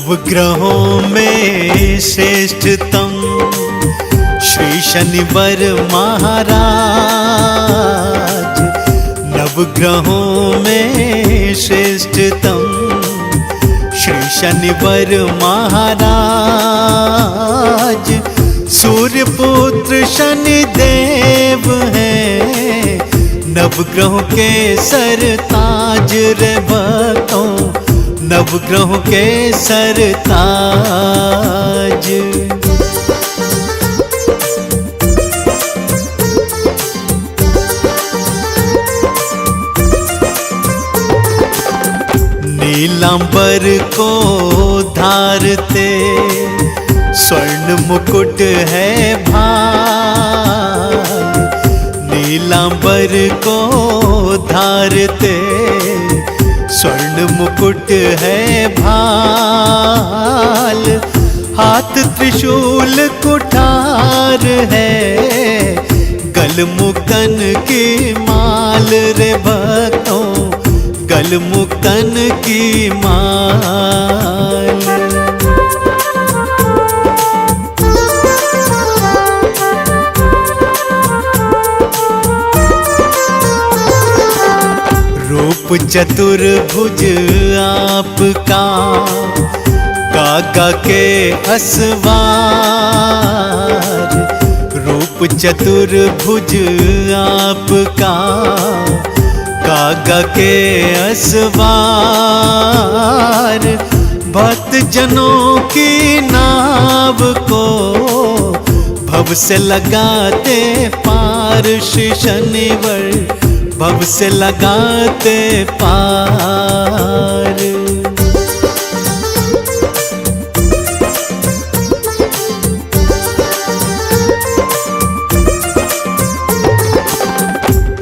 नवग्रहों में श्रेष्ठतम श्री शनिवार महाराज। नवग्रहों में श्रेष्ठतम श्री शनिवार महाराज। सूर्य पुत्र शनिदेव हैं, नवग्रहों के सरताज रे भक्तों, नवग्रहों के सरताज। नीलांबर को धारते स्वर्ण मुकुट है भाई। नीलांबर को धारते स्वर्ण मुकुट है भाल। हाथ त्रिशूल कुठार है, गल मुक्तन की माल रे भक्तों, गल मुक्तन की माल। रूप चतुर्भुज आपका, काका के असवार। रूप चतुर्भुज आपका, काका के असवार। भक्त जनों की नाव को भव से लगाते पार श्री शनिवार, भव से लगाते पार।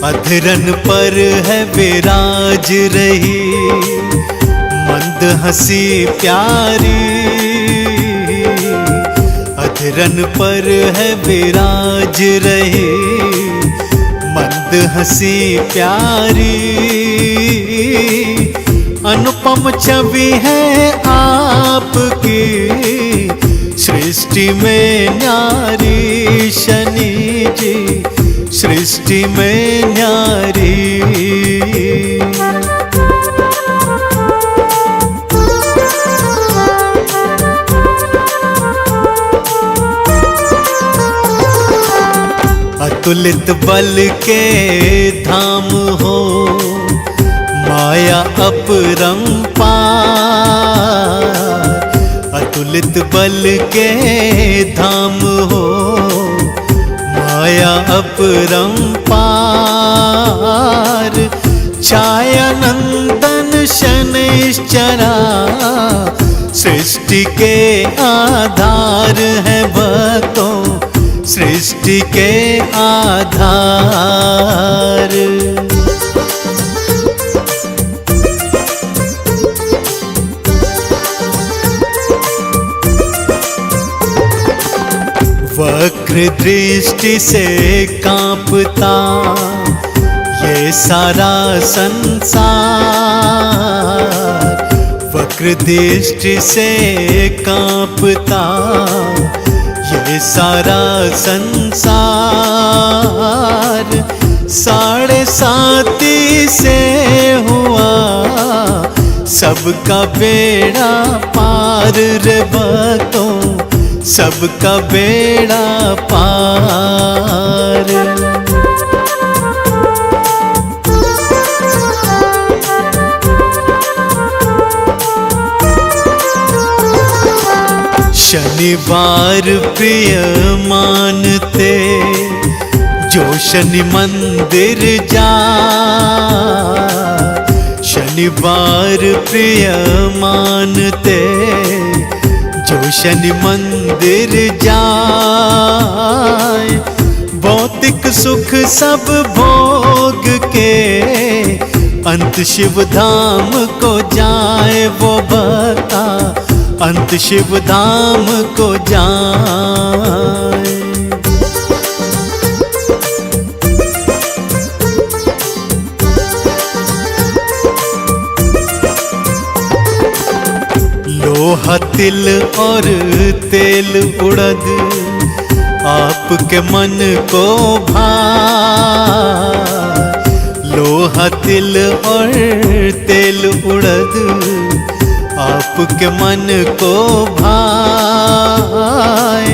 अधरन पर है विराज रही मंद हंसी प्यारी। अधरन पर है विराज रही मंद हंसी प्यारी। अनुपम छवि है आपकी, सृष्टि में न्यारी शनि जी, सृष्टि में न्यारी। अतुलित बल के धाम हो, माया अपरंपार। अतुलित बल के धाम हो, माया अपरंपार। छाया नंदन शनैश्चरा, सृष्टि के आधार है भक्तों, सृष्टि के आधार। वक्र दृष्टि से कांपता ये सारा संसार। वक्र दृष्टि से कांपता ये सारा संसार। 7.5 से हुआ सबका बेड़ा पार रे भक्तों, सबका बेड़ा पार। शनिवार प्रिय मानते जो शनि मंदिर जाए। शनिवार प्रिय मानते जो शनि मंदिर जाए। भौतिक सुख सब भोग के अंत शिव धाम को जाए वो भक्ता, अंत शिव धाम को जाए। लोहा लोहा तिल और तेल उड़द आपके मन को भाए। लोहा तिल और तेल उड़द आपके मन को भाए।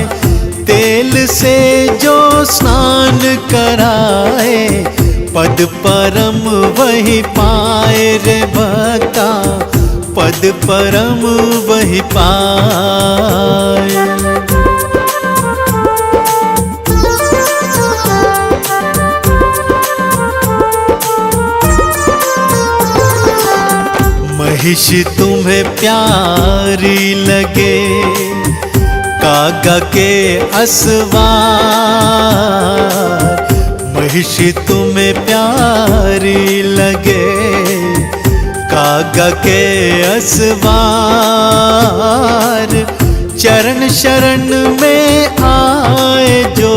तेल से जो स्नान कराए पद परम वही पाए रे भक्ता, पद परम वही पाए। महिष तुम्हें प्यारी लगे कागा के असवार। महिष तुम्हें प्यारी लगे कागा के असवार। चरण शरण में आए जो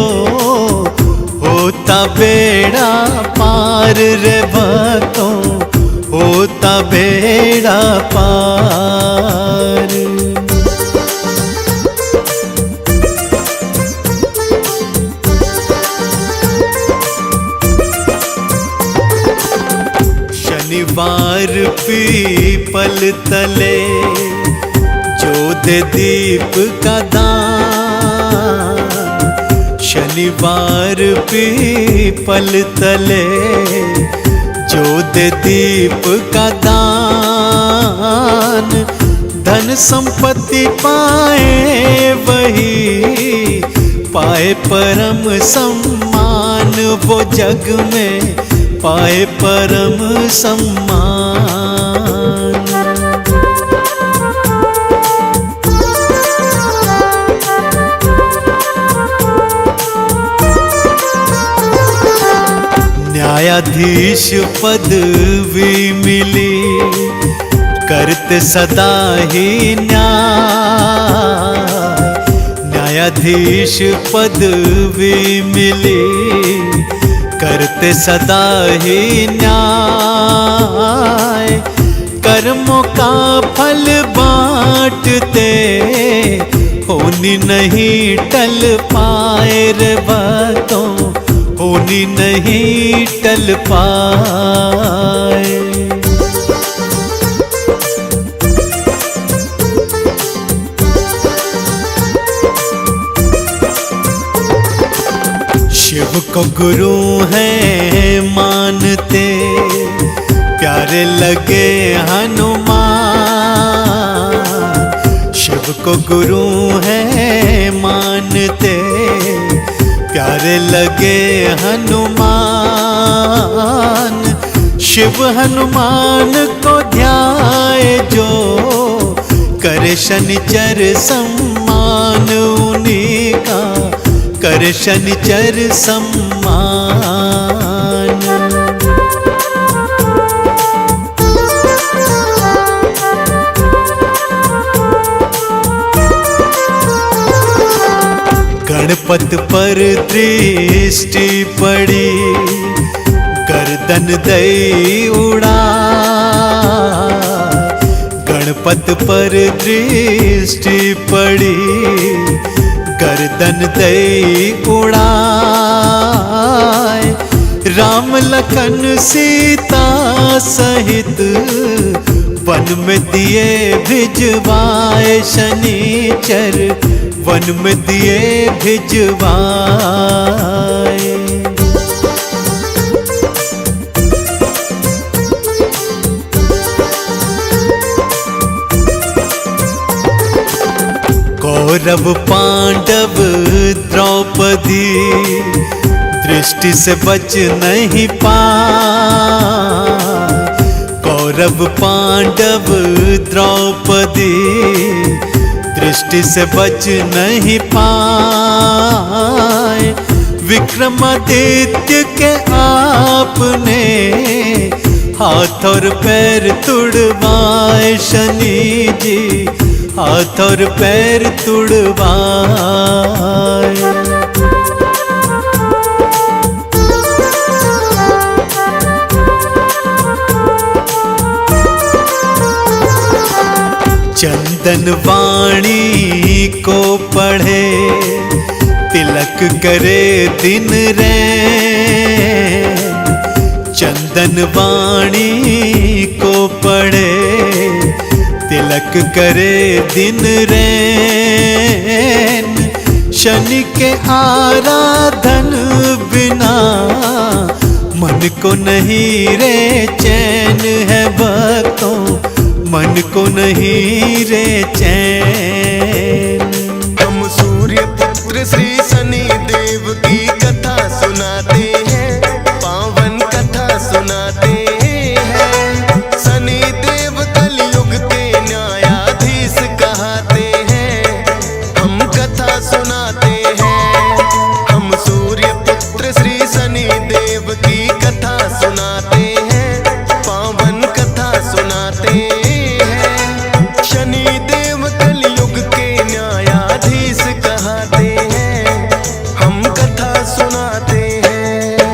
होता बेड़ा पार रे भक्तों, होता बेड़ा पार। शनिवार पीपल तले जो दे दीप का दान। शनिवार पीपल तले जो दे दीप का दान। धन संपत्ति पाए वही पाए परम सम्मान। वो जग में पाए परम सम्मान। न्यायाधीश पदवी मिली करते सदा ही न्याय। न्यायाधीश पदवी मिली करते सदा ही न्याय। कर्मों का फल बांटते होनी नहीं टल पाए रे भक्तों, होनी नहीं टल पाए। शिव को गुरु है मानते प्यारे लगे हनुमान। शिव को गुरु है मानते प्यारे लगे हनुमान। शिव हनुमान को ध्याए जो करे शनिचर सम्मान। उन्हीं का करे शनिचर सम्मान। गणपत पर दृष्टि पड़ी गर्दन दई उड़ा। गणपत पर दृष्टि पड़ी गर्दन दई उड़ाए। राम लखन सीता सहित वन में दिए भिजवाए। शनिचर वन में दिए भिजवाए। कौरव पांडव द्रौपदी दृष्टि से बच नहीं पाए। कौरव पांडव द्रौपदी दृष्टि से बच नहीं पाए। विक्रमादित्य के आपने हाथ और पैर तुड़वाए। शनि जी हाथ और पैर तुड़वाए। चंदन वाणी को पढ़े, तिलक करे दिन रैन। चंदन वाणी को पढ़े, तिलक करे दिन रैन। शनि के आराधन बिना मन को नहीं रे चैन है भक्तों, मन को नहीं रे चैन। हम सूर्य पुत्र श्री शनि देव की कथा सुनाते हैं, पावन कथा सुनाते हैं। शनि देव कलयुग के न्यायाधीश कहते हैं, हम कथा सुनाते हैं। हम सूर्य पुत्र श्री शनि देव की कथा सुनाते हैं, पावन कथा सुनाते हैं। शनि देव कलयुग के न्यायाधीश कहते हैं, हम कथा सुनाते हैं।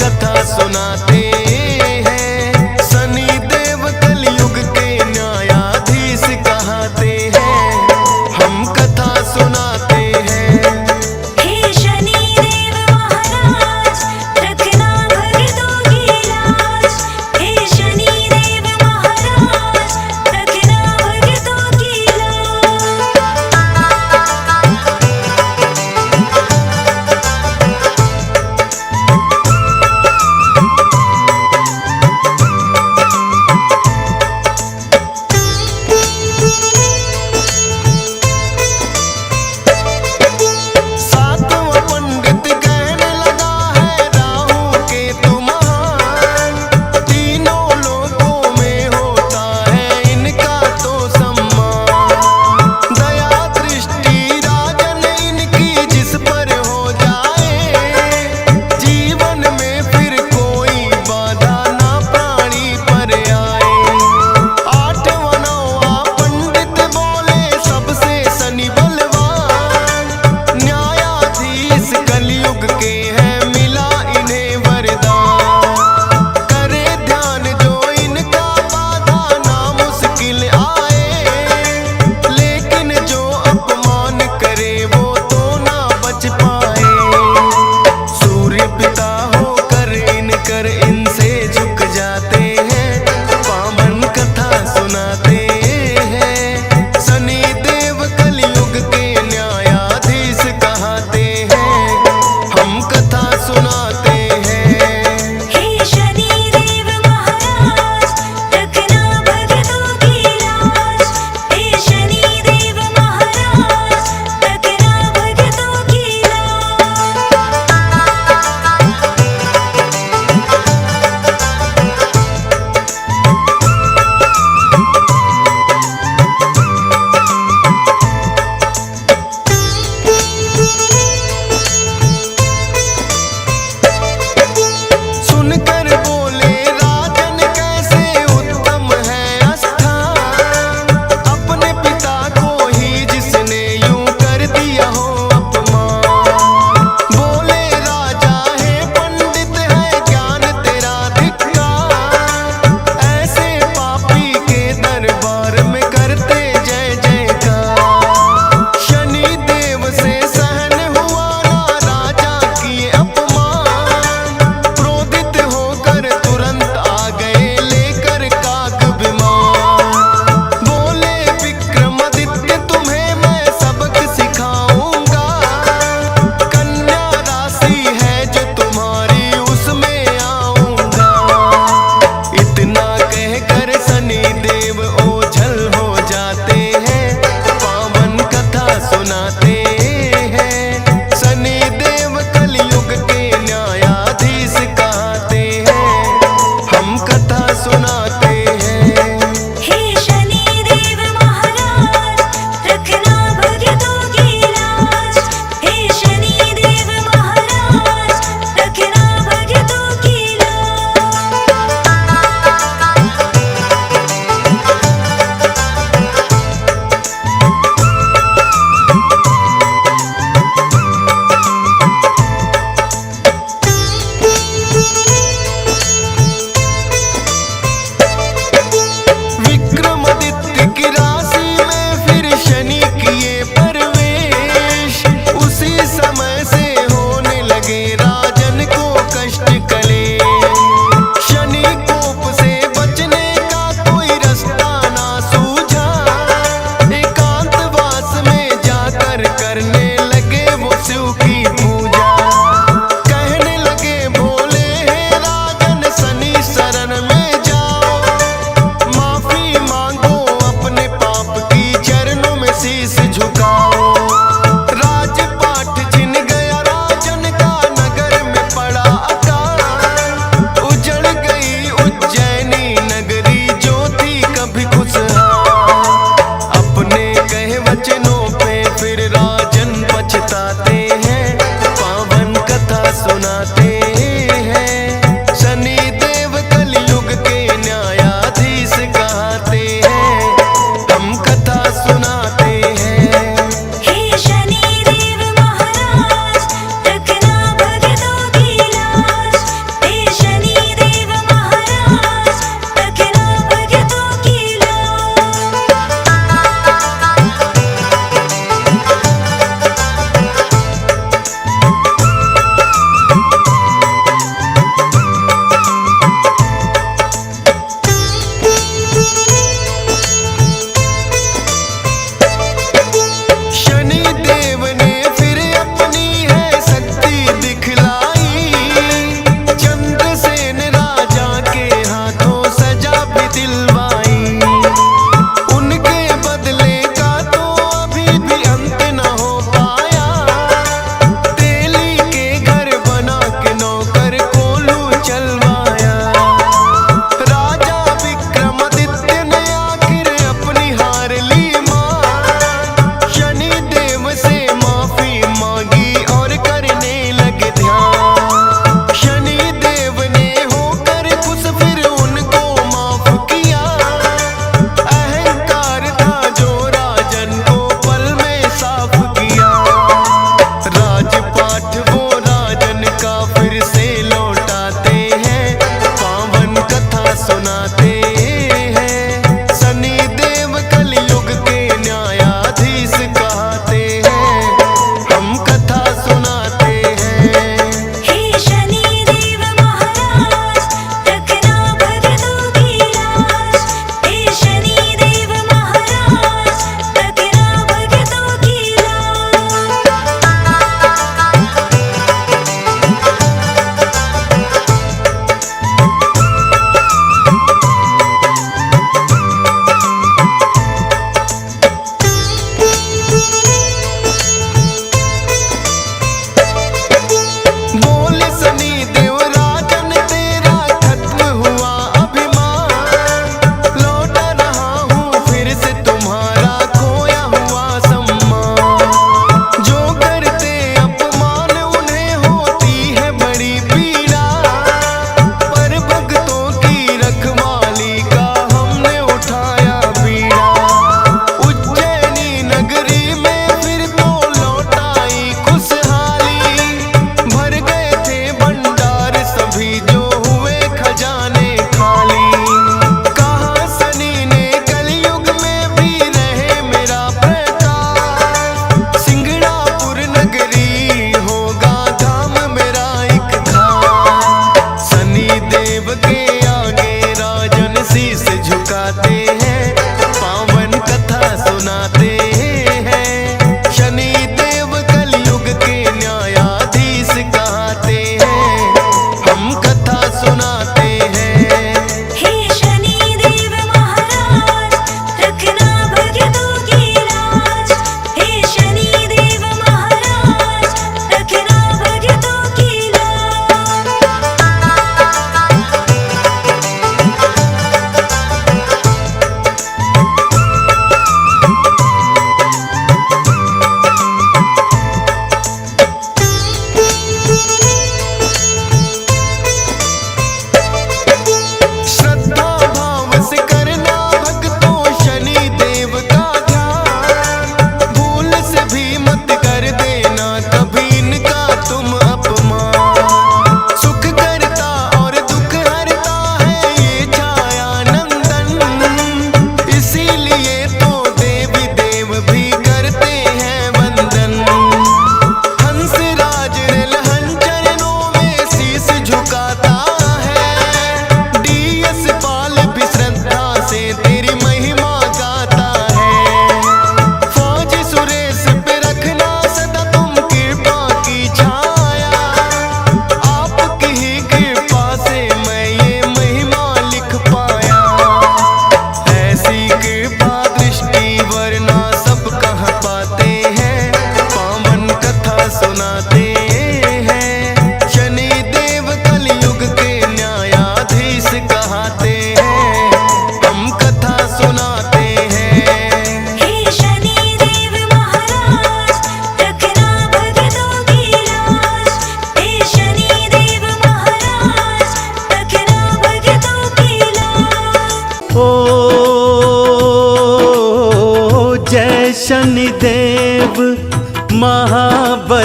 कथा सुनाते हैं। शनि देव कलयुग के न्यायाधीश कहते हैं, हम कथा सुनाते हैं। हे शनि देव महाराज, रखना भक्तों की लाज। हे शनि देव महाराज, रखना भक्तों की लाज।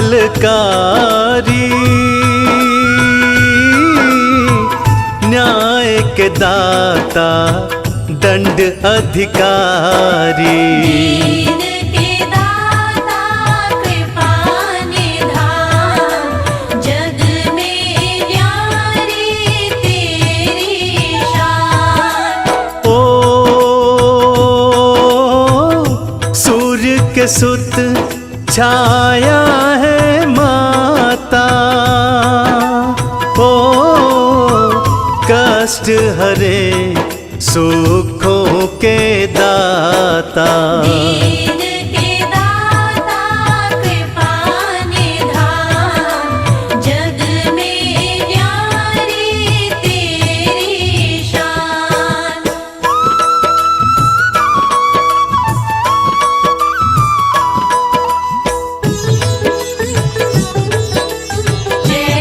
बलकारी, न्याय के दाता दंड अधिकारी। दीन के दाता कृपा निधान, जग में न्यारी तेरी शान। ओ सूर्य के सुत छाया है माता, ओ कष्ट हरे सुखों के दाता। दीन के दाता कृपा निधान, जग में न्यारी तेरी शान। जय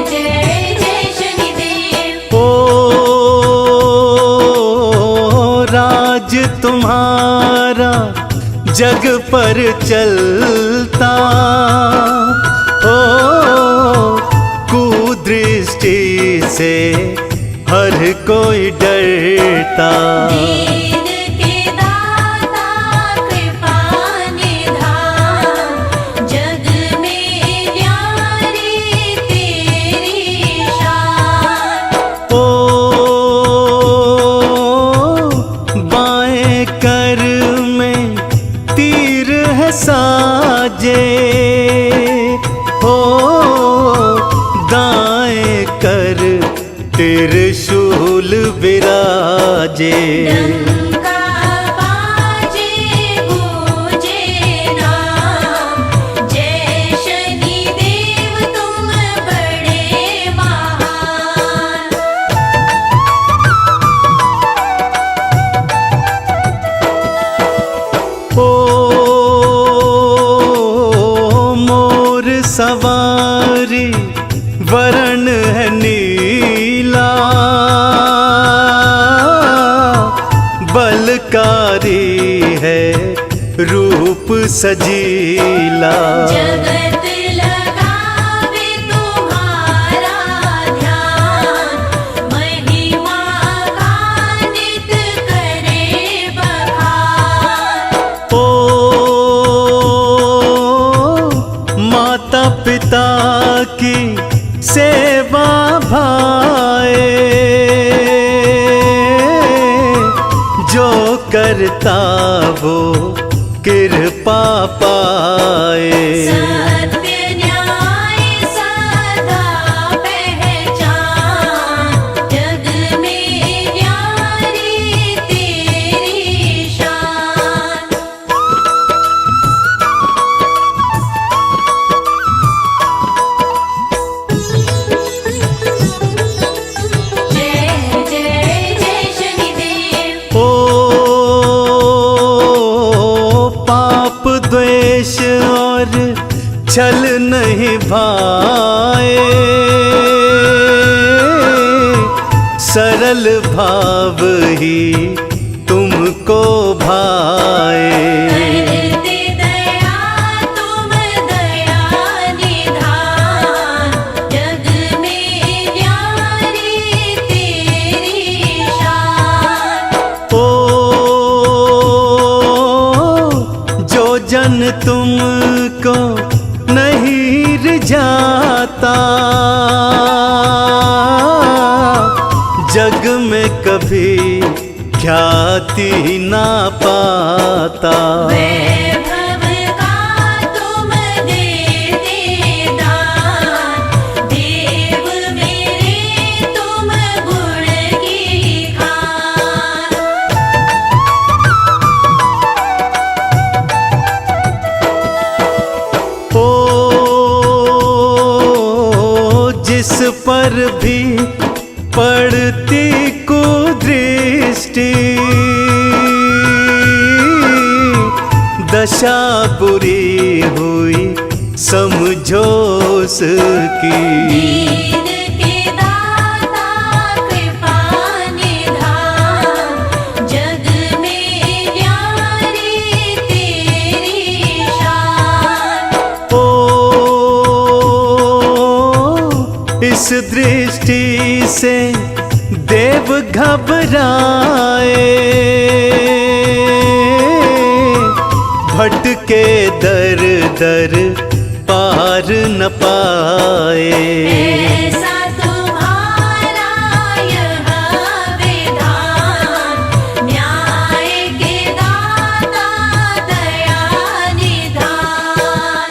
जय जय शनिदेव। ओ राज तुम्हारा जग पर चलता, ओ कुदृष्टि से हर कोई डरता। दीन के दाता कृपा निधान, जग में न्यारी तेरी शान। ओ बाएं कर में तीर है साजे, हो दाएं कर त्रिशूल विराजे। डंका बाजे गूंजे नाम, जय शनिदेव तुम बड़े महान। ओ मोर सवारी वरण है नीला, बलकारी है रूप सजीला। जगत लगावे तुम्हारा ध्यान, महिमा का नित करे बखान। ओ माता पिता की सेवा भाए, जो करता वो कृपा पाए। सत्य न्याय सदा पहचान, जग में न्यारी तेरी शान। जय जय जय शनिदेव। ओ पाप द्वेष और छल नहीं भाए, सरल भाव ही तुमको भाए। करते दया तुम दया निधान, जग में न्यारी तेरी शान। ओ जो जन तुमको नहीं रिझाता, जग में कभी ख्याति ना पाता। वैभव का तुम देते दान, देव मेरे तुम गुण की खान। ओ जिस पर भी पड़ती कुदृष्टि, दशा बुरी हुई समझो उसकी। दीन के दाता कृपा निधान, जग में न्यारी तेरी शान। ओ जिसे देव घबराए, भटके दर दर पार न पाए। ऐसा तुम्हारा यह विधान, न्याय के दाता दया निधान।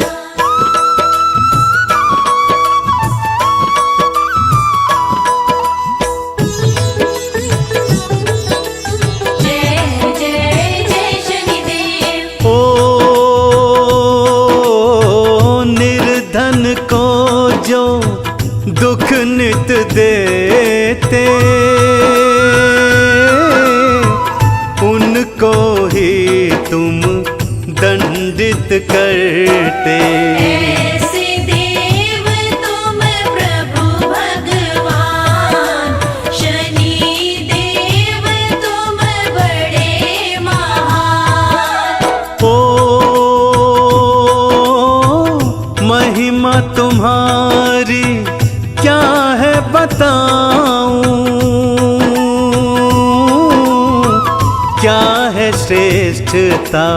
जय जय जय शनिदेव। ओ निर्धन को जो दुख नित देते, उनको ही तुम दंडित करते। ऐसे देव तुम प्रभु भगवान, शनि देव तुम बड़े महान। ओ महिमा तुम्हारी क्या है बताऊं, क्या है श्रेष्ठता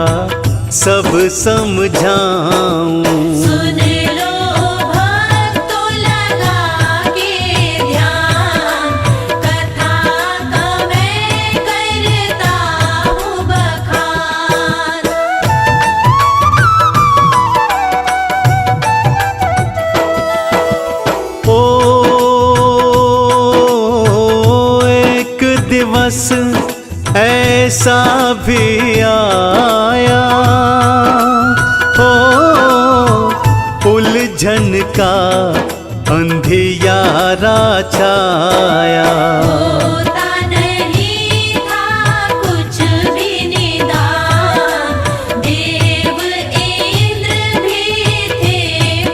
सब समझाऊं। सुन लो भक्तों लगा के ध्यान, कथा का मैं करता हूँ बखान। ओ एक दिवस ऐसा भी आया, ओ उलझन का अंधियारा छाया। होता नहीं था कुछ भी निदान, देव इंद्र भी थे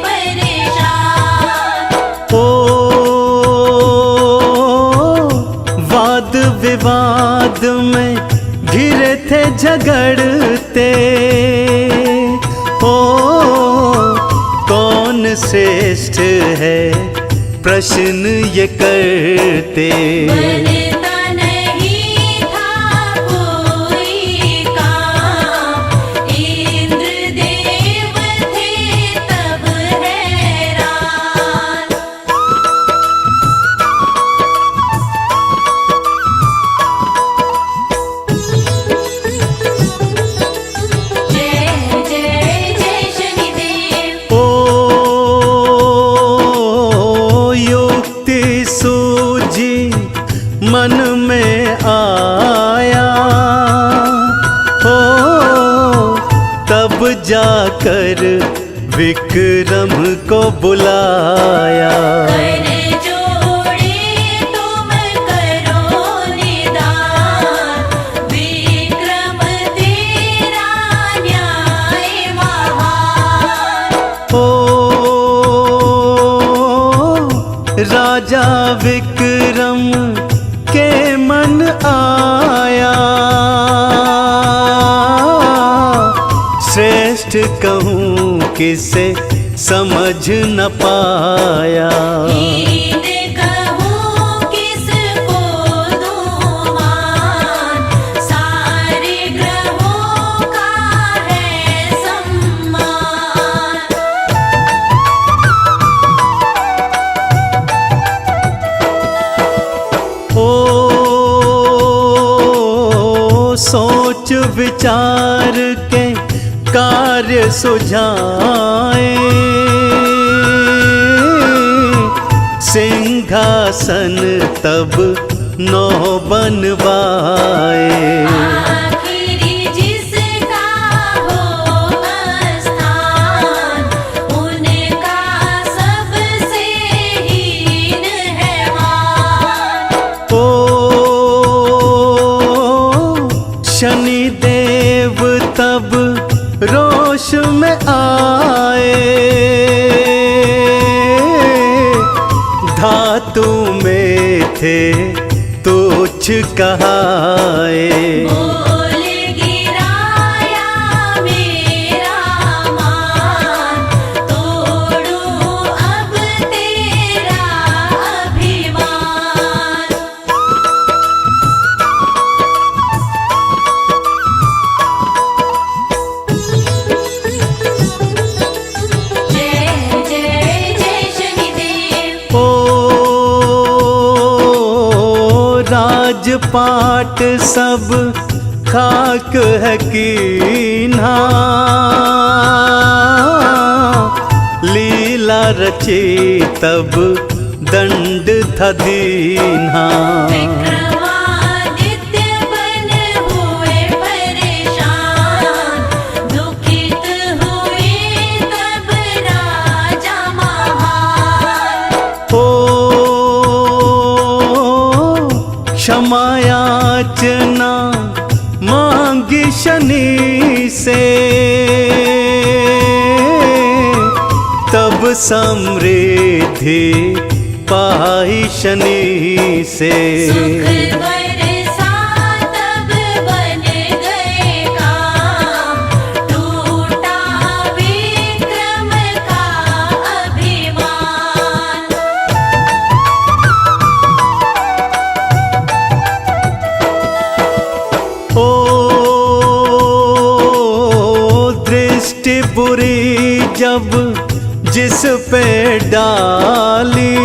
परेशान। ओ वाद विवाद में घिरे थे झगड़ते, ओ कौन श्रेष्ठ है प्रश्न ये करते। बनता नहीं था कोई काम, इंद्र देव थे तब हैरान। जय जय जय शनिदेव। ओ युक्ति सूझी मन में आया, ओ तब जाकर विक्रम को बुलाया। कर जोड़े तुम करो निदान, विक्रम तेरा न्याय महान। ओ राजा विक्रम के मन आया, श्रेष्ठ कहूँ किसे समझ न पाया। हीन कहूँ किसको दूँ मान, सारे ग्रहों का है सम्मान। ओ सोच विचार के कार्य सुझाए, सिंहासन तब नौ बनवाए। आखिरी जिसका हो स्थान, उनका सबसे हीन है मान। ओ शनि देव तब रोष में आए, धातु में थे तुच्छ कहाए। बोल गिराया मेरा मान, तोड़ूं अब तेरा अभिमान। राजपाट सब खाक है कीन्हा, लीला रची तब दंड था दीन्हा। विक्रमादित्य बन हुए परेशान, दुखित हुए तब राजा महान। ओ क्षमायाचना मांगी शनि से, तब समृद्धि पाई शनि से। सुख बरसा तब बन गए काम, टूटा विक्रम का अभिमान। ओ दृष्टि बुरी जब जिस पे डाली,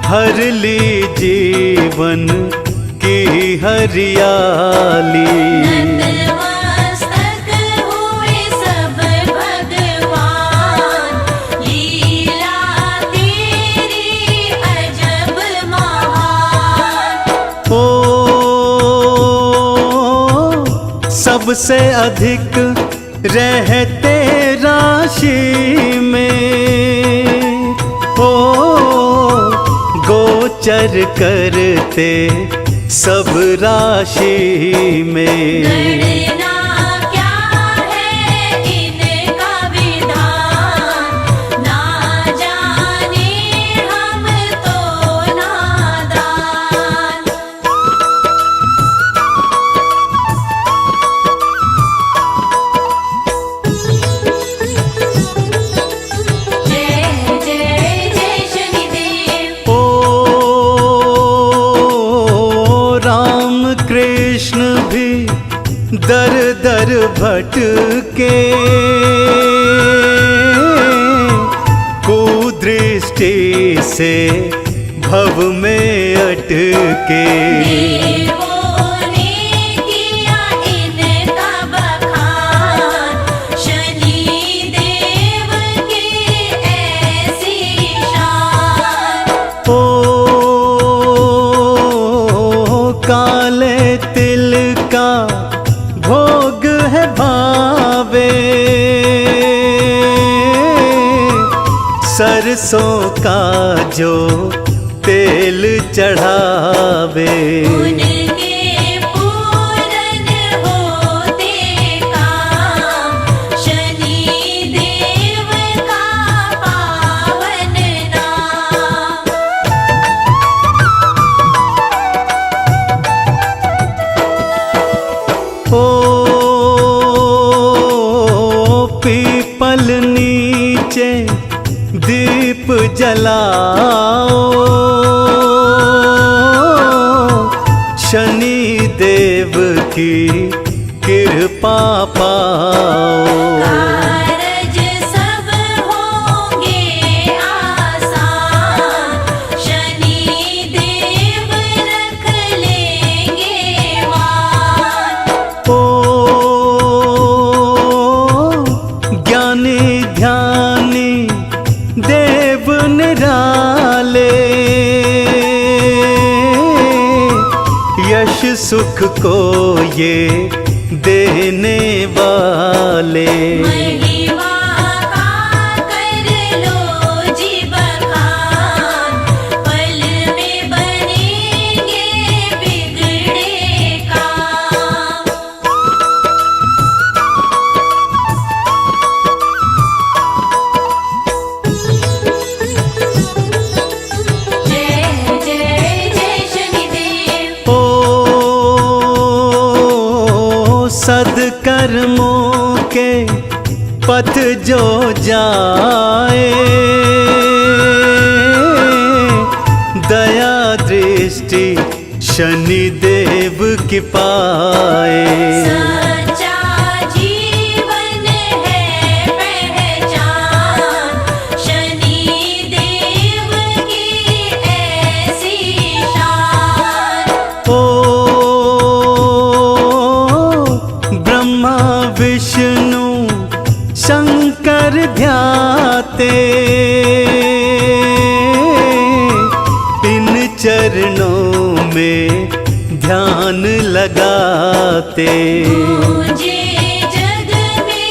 हर ली जीवन की हरियाली। नतमस्तक हुए सब भगवान, लीला तेरी अजब महान। ओ सबसे अधिक रहते राशि में, ओ गोचर करते सब राशि में। गणना क्या है इनका विधान, ना जाने हम तो नादान। जय जय जय शनिदेव। ओ राम कृष्ण भी दर दर भटके, कुदृष्टि से भव में अटके। देवों ने किया इनका बखान, शनि देव की ऐसी शान। ओ काले तिल का भोग है भावे, सरसों का जो तेल चढ़ावे। उनके पूरन होते काम, शनि देव का पावन नाम। ओ पीपल नीचे दीप जलाओ, शनि देव की कृपा पाओ। कारज सब होंगे आसान, शनि देव रख लेंगे मान। ओ ज्ञानी ध्यानी देव निराले, यश सुख को ये देने वाले। महिमा का कर लो जी बखान, पल में बनेंगे बिगड़े काम। जय जय जय शनिदेव। ओ सद्कर्मों के पथ जो जाए, दया दृष्टि शनि देव की पाए। सच्चा जीवन है पहचान, शनि देव की चरणों में ध्यान लगाते। गूंजे जग में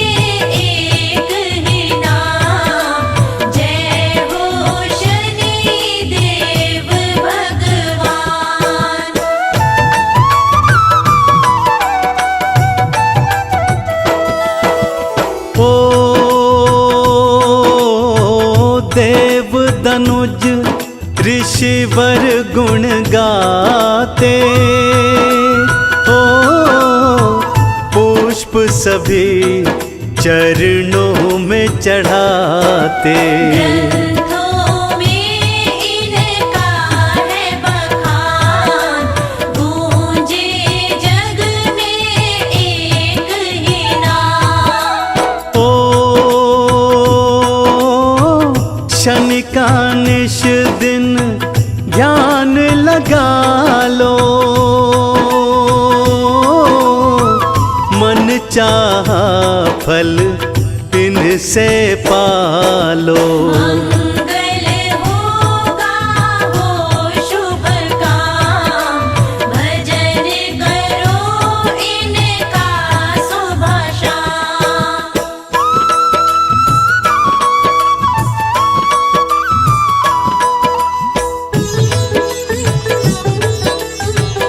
एक ही नाम, जय हो शनि देव भगवान। ओ देव दनुज ऋषिवर गुण गाते। ओ पुष्प सभी चरणों में चढ़ाते। ग्रंथों में इनका है बखान, गूंजे जग में एक ही नाम। ओ शनि का निश दिन ध्यान लगा लो, मन चाहा फल इनसे पालो। मंगल होगा हो शुभ काम, भजन करो इनका सुबह शाम।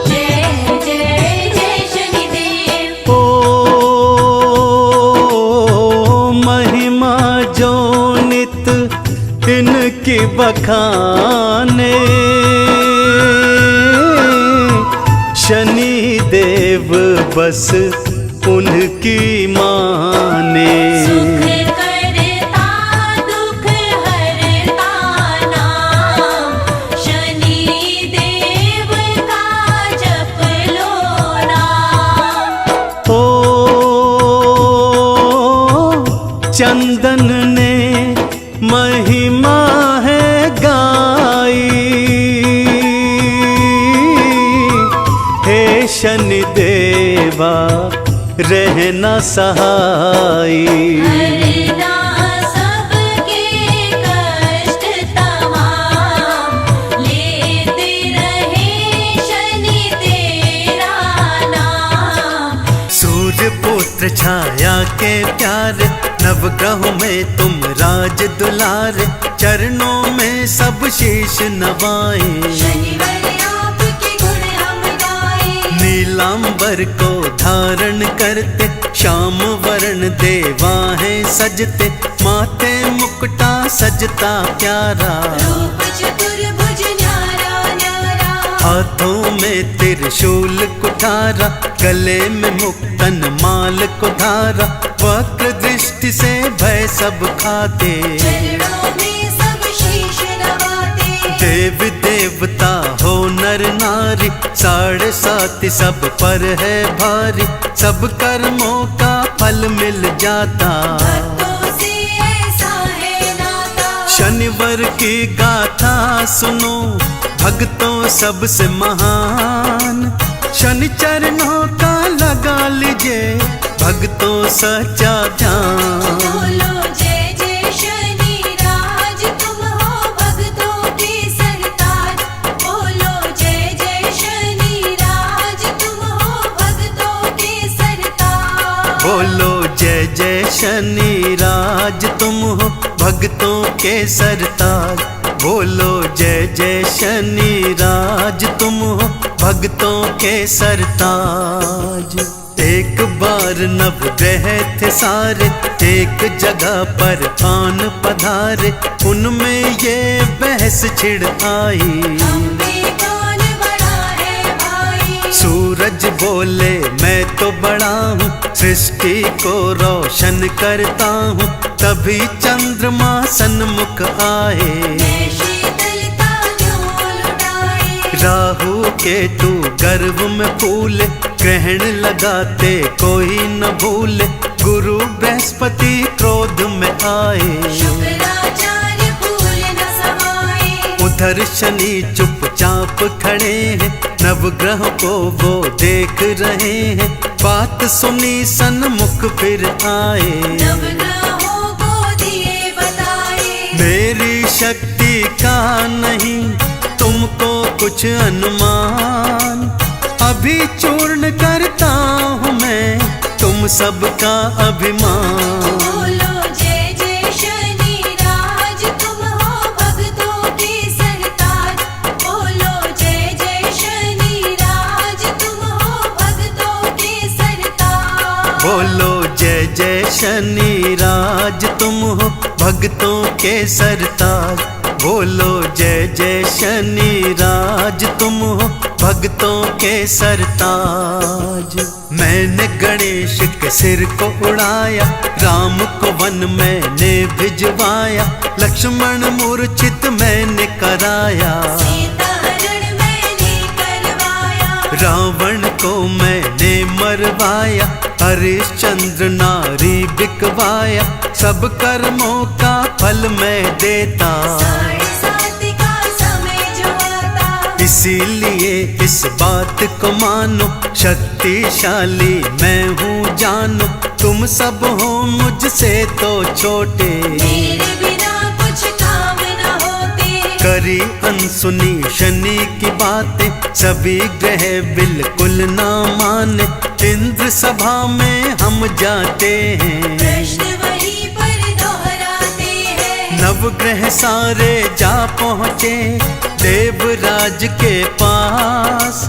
जय जय जय शनिदेव। ओ महिमा जो नित इनकी बखाने, शनि देव बस उनकी माने। सुख करता दुख हरता नाम, शनि देव का जप लो नाम। ओ चंदन ने महिमा है गाई, हे शनि देवा रहना सहाई। हरना सबके कष्ट तमाम, लेते रहे शनि तेरा नाम। सूर्य पुत्र छाया के प्यारे, नवग्रहों में तुम राज दुलारे। चरणों में सब शीश नवाएं, शनिवार आपके गुण हम गाएं। नीलांबर को धारण करते, श्याम वर्ण देवा है सजते। माथे मुकुटा सजता प्यारा, रूप चतुर्भुज न्यारा न्यारा। हाथों में त्रिशूल कुठारा, गले में मुक्तन माल को धारा। वक्र दृष्टि से भय सब खाते, चरणों में सब शीश नवाते। देव देवता हो नर नारी, 7.5 सब पर है भारी। सब कर्मों का फल मिल जाता, भक्तों से ऐसा है नाता। शनिवार की गाथा सुनो, भक्तों सबसे महान। शनि चरणों का लगा लीजिए, भक्तों सच्चा ध्यान। बोलो जय जय शनि राज, तुम हो भक्तों के सरताज। बोलो जय जय शनि राज, तुम हो भक्तों के सरताज। बोलो जय जय शनि राज, तुम हो भक्तों के सरताज। बोलो जय जय शनि राज, तुम हो भक्तों के सरताज। एक बार नवग्रह थे सारे, एक जगह पर आन पधारे। उनमें ये बहस छिड़ आई, हम में कौन बड़ा है भाई। सूरज बोले मैं तो बड़ा हूँ, सृष्टि को रोशन करता हूँ। तभी चंद्रमा सन्मुख आए, मैं शीतलता झोल उड़ाए। राहु केतु गर्भ में फूले, ग्रहण लगाते कोई न भूले। गुरु बृहस्पति क्रोध में आए, शुक्राचार्य फूल न समाए। उधर शनि चुपचाप खड़े हैं, नवग्रह को वो देख रहे हैं। बात सुनी सन्मुख फिर आए, नवग्रहों को दिए बताए। मेरी शक्ति का नहीं तुमको कुछ अनुमान, अभी चूर्ण करता हूँ मैं तुम सबका अभिमान। बोलो जय जय शनि राज, तुम हो भक्तों के सरताज। बोलो जय जय शनि राज, तुम हो भक्तों के सरताज। बोलो जय जय शनि राज, तुम हो भक्तों के सरताज। बोलो जय जय शनि राज, तुम हो भक्तों के सरताज। मैंने गणेश के सिर को उड़ाया, राम को वन मैंने भिजवाया, लक्ष्मण मूर्छित मैंने कराया, सीता हरण मैंने करवाया। रावण को मैंने मरवाया, हरिश्चंद्र नारी बिकवाया, सब कर्मों का फल मैं देता। 7:30 का समय जो आता, इसीलिए इस बात को मानो, शक्तिशाली मैं हूँ जानो, तुम सब हो मुझसे तो छोटे। मेरे बिना कुछ काम न होते। करी अनसुनी शनि की बातें, सभी ग्रह बिल्कुल ना माने, इंद्र सभा में हम जाते हैं, प्रश्न वहीं पर दोहराते हैं। नवग्रह सारे जा पहुँचे देवराज के पास,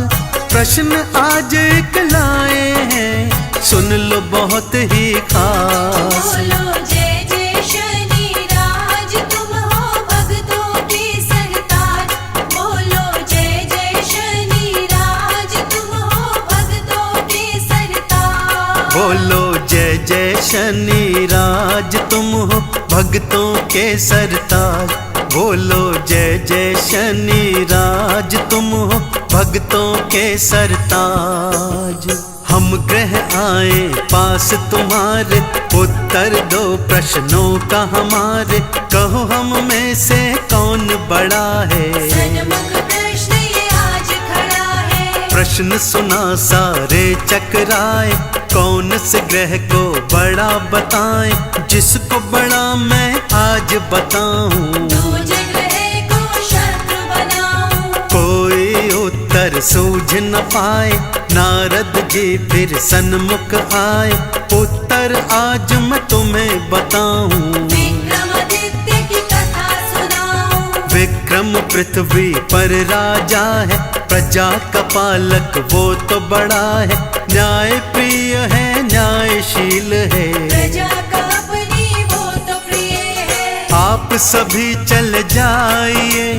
प्रश्न आज एक लाए हैं, सुन लो बहुत ही खास। बोलो जय जय शनि राज, तुम हो भक्तों के सरताज। बोलो जय जय शनि राज, तुम हो भक्तों के सरताज। बोलो जय जय शनि राज, तुम हो भक्तों के सरताज। बोलो जय जय शनि राज, तुम हो भक्तों के सरताज। हम ग्रह आए पास तुम्हारे, उत्तर दो प्रश्नों का हमारे, कहो हम में से कौन बड़ा है। सन्मुख प्रश्न ये आज खड़ा है, प्रश्न सुना सारे चकराए, कौन से ग्रह को बड़ा बताएं, जिसको बड़ा मैं आज बताऊं, दूजे ग्रह को शत्रु बनाऊं। कोई उत्तर सूझ न पाए, नारद जी फिर सन्मुख आए, उत्तर आज मैं तुम्हें बताऊं। विक्रमादित्य की कथा सुनाऊं, विक्रम पृथ्वी पर राजा है, प्रजा का पालक वो तो बड़ा है, न्याय प्रिय है न्यायशील है, प्रजा का अपनी वो तो प्रिय है। आप सभी चल जाइए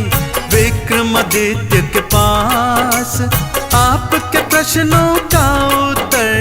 विक्रमादित्य के पास, आपके प्रश्नों का उत्तर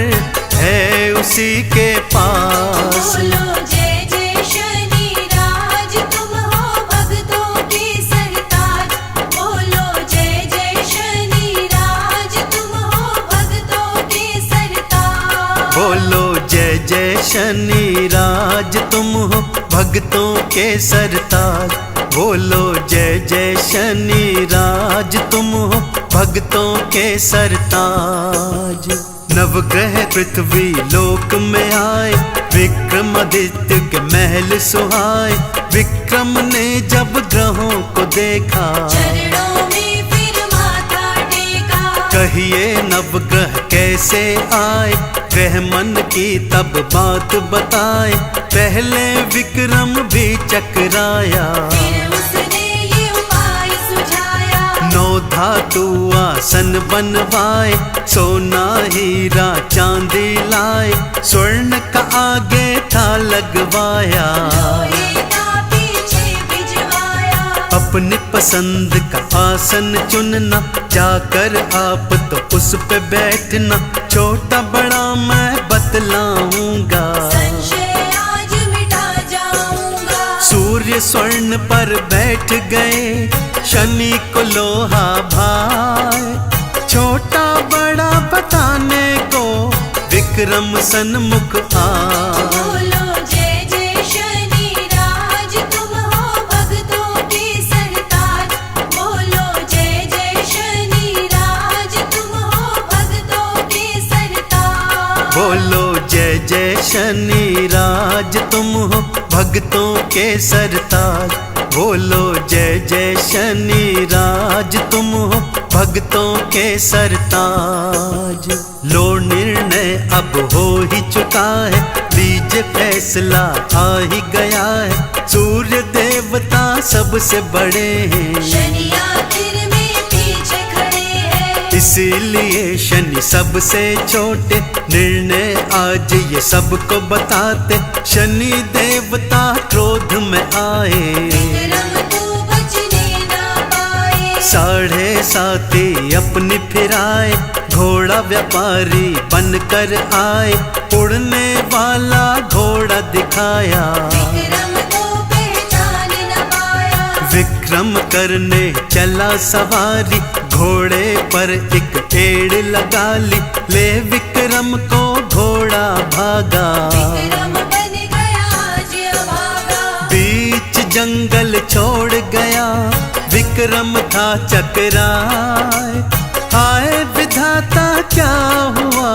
है उसी के पास। बोलो जय जय शनि राज, तुम हो भक्तों के सरताज। बोलो जय जय शनि राज, तुम हो भक्तों के सरताज। बोलो जय जय शनि राज, तुम हो भक्तों के सरताज। बोलो जय जय शनि राज, तुम हो भक्तों के सरताज। नवग्रह पृथ्वी लोक में आए, विक्रमादित्य के महल सुहाए, विक्रम ने जब ग्रहों को देखा, चरणों में फिर माथा टेका। कहिए नवग्रह कैसे आए, ग्रह मन की तब बात बताए, पहले विक्रम भी चकराया, फिर उसने ये उपाय सुझाया। 9 धातु आसन बनवाए, सोना हीरा चांदी लाए, स्वर्ण का आगे था लगवाया, लोहे का पीछे भिजवाया। अपनी पसंद का आसन चुनना, जाकर आप तो उस पे बैठना, छोटा बड़ा मैं बतलाऊंगा, संशय आज मिटा जाऊंगा। सूर्य स्वर्ण पर बैठ गए, शनि को लोहा भाए, छोटा बड़ा बताने को विक्रम सन्मुख आए। बोलो जय जय शनि राज, तुम हो भक्तों के सरताज। बोलो जय जय शनि राज, तुम हो भक्तों के सरताज। बोलो जय जय शनि राज, तुम हो भक्तों के सरताज। बोलो जय जय शनि राज, तुम हो भक्तों के सरताज। लो निर्णय अब हो ही चुका है, लीजिए फैसला आ ही गया है। सूर्य देवता सबसे बड़े हैं, शनि आखिर में पीछे खड़े हैं। इसीलिए शनि सबसे छोटे, निर्णय आज ये सबको बताते। शनि देवता क्रोध में आए, विक्रम को बचने ना पाए। 7.5 अपनी फिराए, घोड़ा व्यापारी बनकर आए। उड़ने वाला घोड़ा दिखाया, विक्रम को पहचान न पाया। विक्रम करने चला सवारी, घोड़े पर एक पेड़ लगा ली। ले विक्रम को घोड़ा भागा, विक्रम बन गया आज अभागा। बीच जंगल छोड़ गया, विक्रम था चकराए। हाय विधाता क्या हुआ,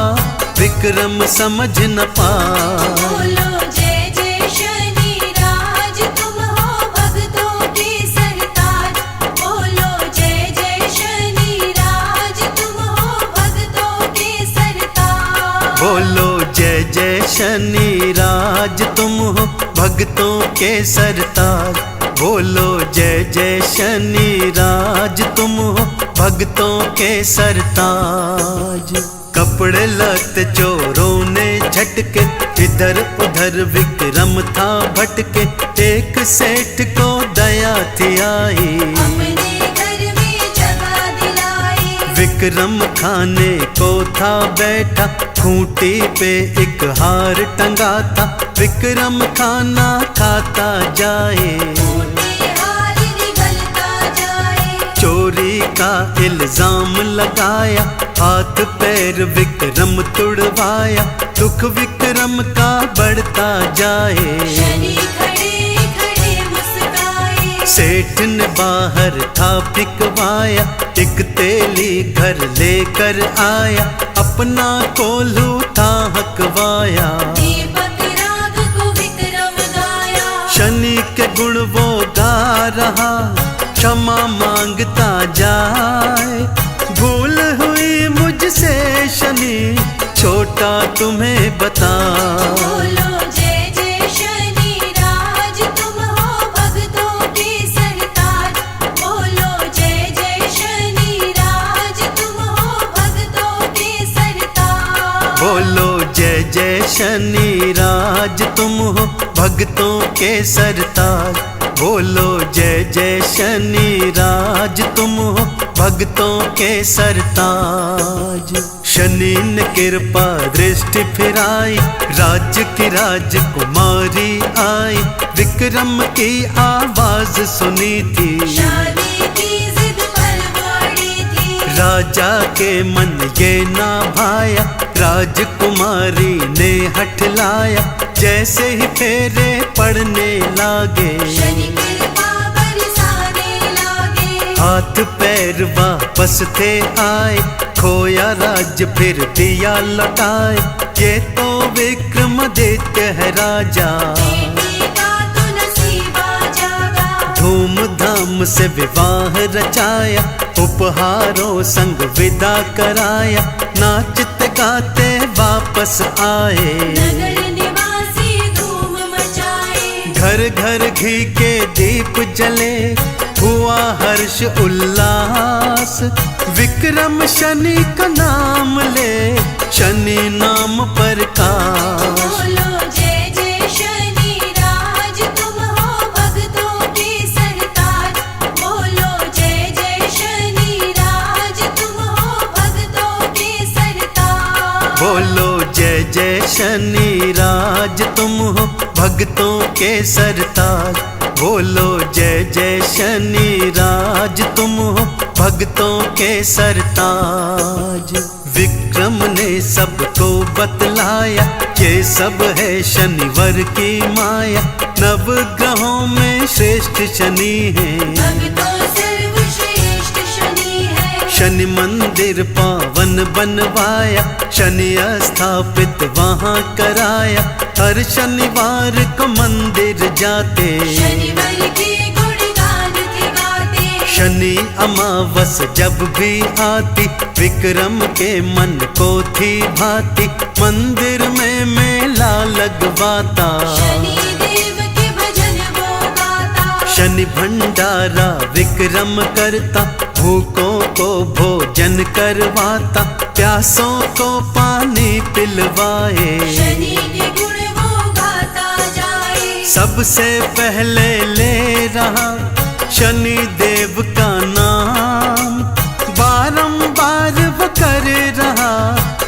विक्रम समझ न पाए। बोलो जय जय शनि राज, तुम हो भक्तों के सरताज। बोलो जय जय शनि राज, तुम हो भक्तों के सरताज। बोलो जय जय शनि राज, तुम हो भक्तों के सरताज। बोलो जय जय शनि राज, तुम हो भक्तों के सरताज। कपड़े लत चोरों ने झटके, इधर उधर विक्रम था भटके। एक सेठ को दया थी आई, अपने घर में जगह दिलाई। विक्रम खाने को था बैठा, खूंटी पे एक हार टंगा था। विक्रम खाना खाता जाए, टूटे हार निगलता जाए। चोरी का इल्जाम लगाया, हाथ पैर विक्रम तुड़वाया। दुख विक्रम का बढ़ता जाए, शनि खड़े खड़े मुस्काए। सेठ ने बाहर था फिकवाया। एक तेली घर लेकर आया, अपना कोल्हू था हकवाया। दीपक राग को विक्रम गाया। शनि के गुण वो गा रहा, क्षमा मांगता जाए। भूल हुई मुझसे शनि, छोटा तुम्हें बता। बोलो जय जय शनि राज, तुम हो भक्तों के सरताज। बोलो जय जय शनि राज, तुम हो भक्तों के सरताज। बोलो जय जय शनि राज, तुम हो भक्तों के सरताज। बोलो जय जय शनि राज, तुम हो भक्तों के सरताज। शनि ने कृपा दृष्टि फिराई, राज्य की राजकुमारी आई। विक्रम की आवाज सुनी थी, शादी की जिद पर अड़ी थी। राजा के मन ये ना भाया। राजकुमारी ने हठ लाया, जैसे ही फेरे पड़ने लागे। शनि कृपा बरसाने लागे। हाथ पैर वापस थे आए, खोया राज्य फिर दिया लौटाए। ये तो विक्रमादित्य है राजा, बेटी का तो नसीबा जागा। धूमधाम से विवाह रचाया। उपहारों संग विदा कराया, नाचते गाते वापस आए। नगर निवासी धूम मचाए। घर घर घी के दीप जले, हुआ हर्ष उल्लास। विक्रम शनि का नाम ले, शनि नाम प्रकाश। बोलो जय जय शनि राज, तुम हो भक्तों के सरताज। बोलो जय जय शनि राज, तुम हो भक्तों के सरताज। बोलो जय जय शनि राज, तुम हो भक्तों के सरताज। बोलो जय जय शनि राज, तुम हो भक्तों के सरताज। विक्रम ने सबको बतलाया, ये सब है शनिवर की माया। नवग्रहों में श्रेष्ठ शनि है, भक्तों सर्वश्रेष्ठ शनि है। शनि मंदिर पावन बनवाया, शनि स्थापित वहाँ कराया। हर शनिवार को मंदिर जाते, शनिवार के गुणगान थे गाते। शनि अमावस जब भी आती, विक्रम के मन को थी भाती, मंदिर में मेला लगवाता। शनि देव के भजन वो गाता, शनि भंडारा विक्रम करता, भूखों को भोजन करवाता, प्यासों को पानी पिलवाए। शनि के गुण वो गाता जाए, सबसे पहले ले रहा शनि देव का नाम, बारंबार वो कर रहा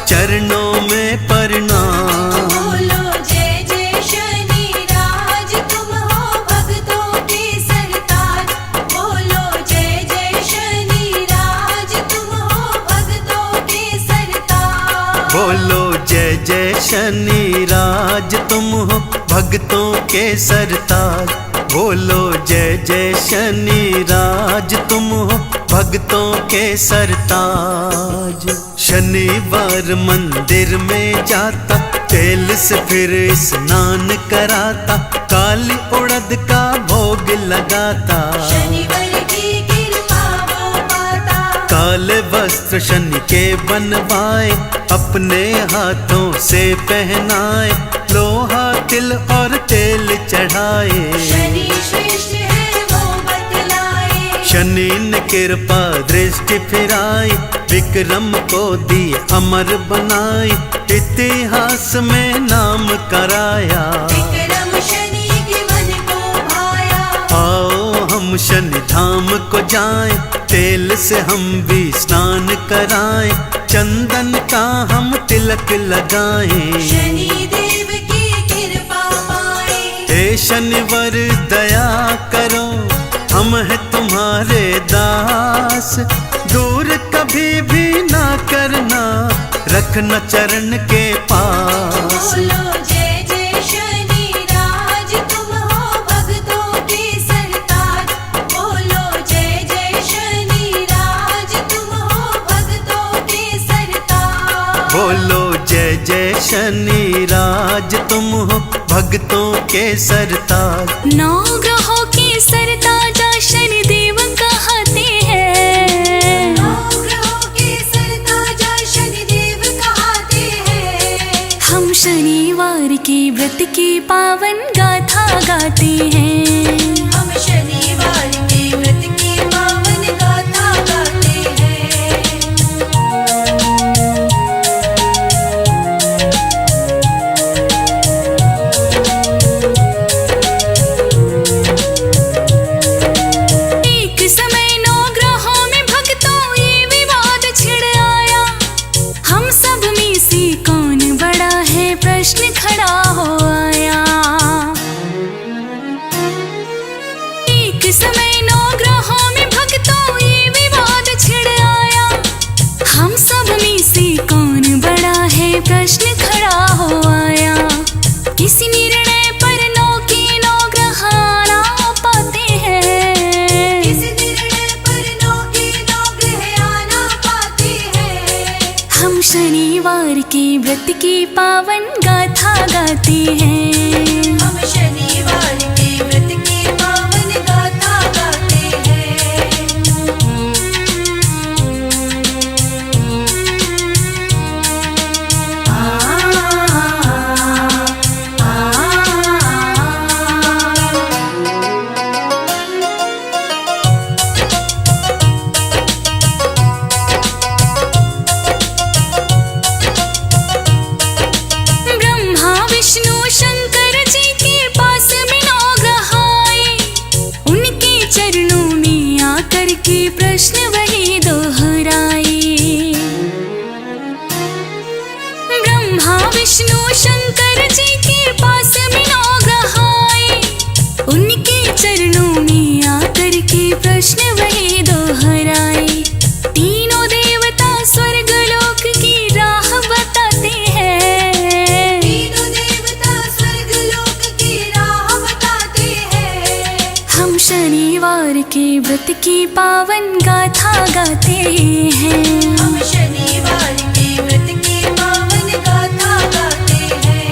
चरणों में प्रणाम। बोलो जय जय शनि राज, तुम हो भक्तों के सरताज। बोलो जय जय शनि राज, तुम हो भक्तों के सरताज। बोलो जय जय शनि राज, तुम हो भक्तों के सरताज। बोलो जय जय शनि राज, तुम हो भक्तों के सरताज। शनिवार मंदिर में जाता, तेल से फिर स्नान कराता, काली उड़द का भोग लगाता। शनिवार की कृपा वो पाता, काले वस्त्र शनि के बनवाए, अपने हाथों से पहनाए, लोहा तिल और तेल चढ़ाए। शनि श्रेष्ठ है वो बतलाए, शनि ने कृपा दृष्टि फिराई, विक्रम को दिए अमर बनाई, इतिहास में नाम कराया। विक्रम शनि के मन को भाया, आओ हम शनि धाम को जाएं, तेल से हम भी स्नान कराएं, चंदन का हम तिलक लगाएं। शनि देव की कृपा पाए, हे शनिवर दया करो, हम हैं तुम्हारे दास, दूर कभी भी ना करना, रखना चरण के पास। बोलो जय जय शनि राज, तुम हो भक्तों के सरताज। बोलो जय जय शनि राज, तुम हो भक्तों के सरताज। बोलो जय जय शनि राज, तुम हो भक्तों के सरताज। नौ ग्रहों के सरताजा शनि देव कहते हैं, नौ ग्रहों के सरताजा शनि देव कहते हैं। हम शनिवार के व्रत की पावन गाथा गाते हैं। हम शनिवार के व्रत की पावन गाथा गाते हैं। एक समय नौ ग्रहों में भक्तों ये विवाद छिड़ आया, हम सब में से कौन बड़ा है प्रश्न खड़ा हो आया। एक समय नौ ग्रहों में भक्तों ये विवाद छिड़ आया, हम सब में से कौन बड़ा है प्रश्न खड़ा हो आया। किसी निर्णय पर नौ के नौ ग्रह ना पाते हैं, इस निर्णय पर नौ के नौ ग्रह आना पाते हैं। हम शनिवार के व्रत की पावन गाथा गाते हैं। हम शनिवार के व्रत की पावन गाथा गाते हैं। ब्रह्मा विष्णु शंकर जी के पास में नौ ग्रह आए, उनके चरणों में आकर के प्रश्न वही दोहराए। ब्रह्मा विष्णु शंकर जी के पास में नौ ग्रह आए, उनके चरणों में आकर के प्रश्न वही दोहराए। तीनों देवता स्वर्ग लोक की राह बताते हैं, तीनों देवता स्वर्ग लोक की राह बताते हैं। हम शनिवार के व्रत की पावन गाथा गाते हैं। हम शनिवार के व्रत की पावन गाथा गाते हैं।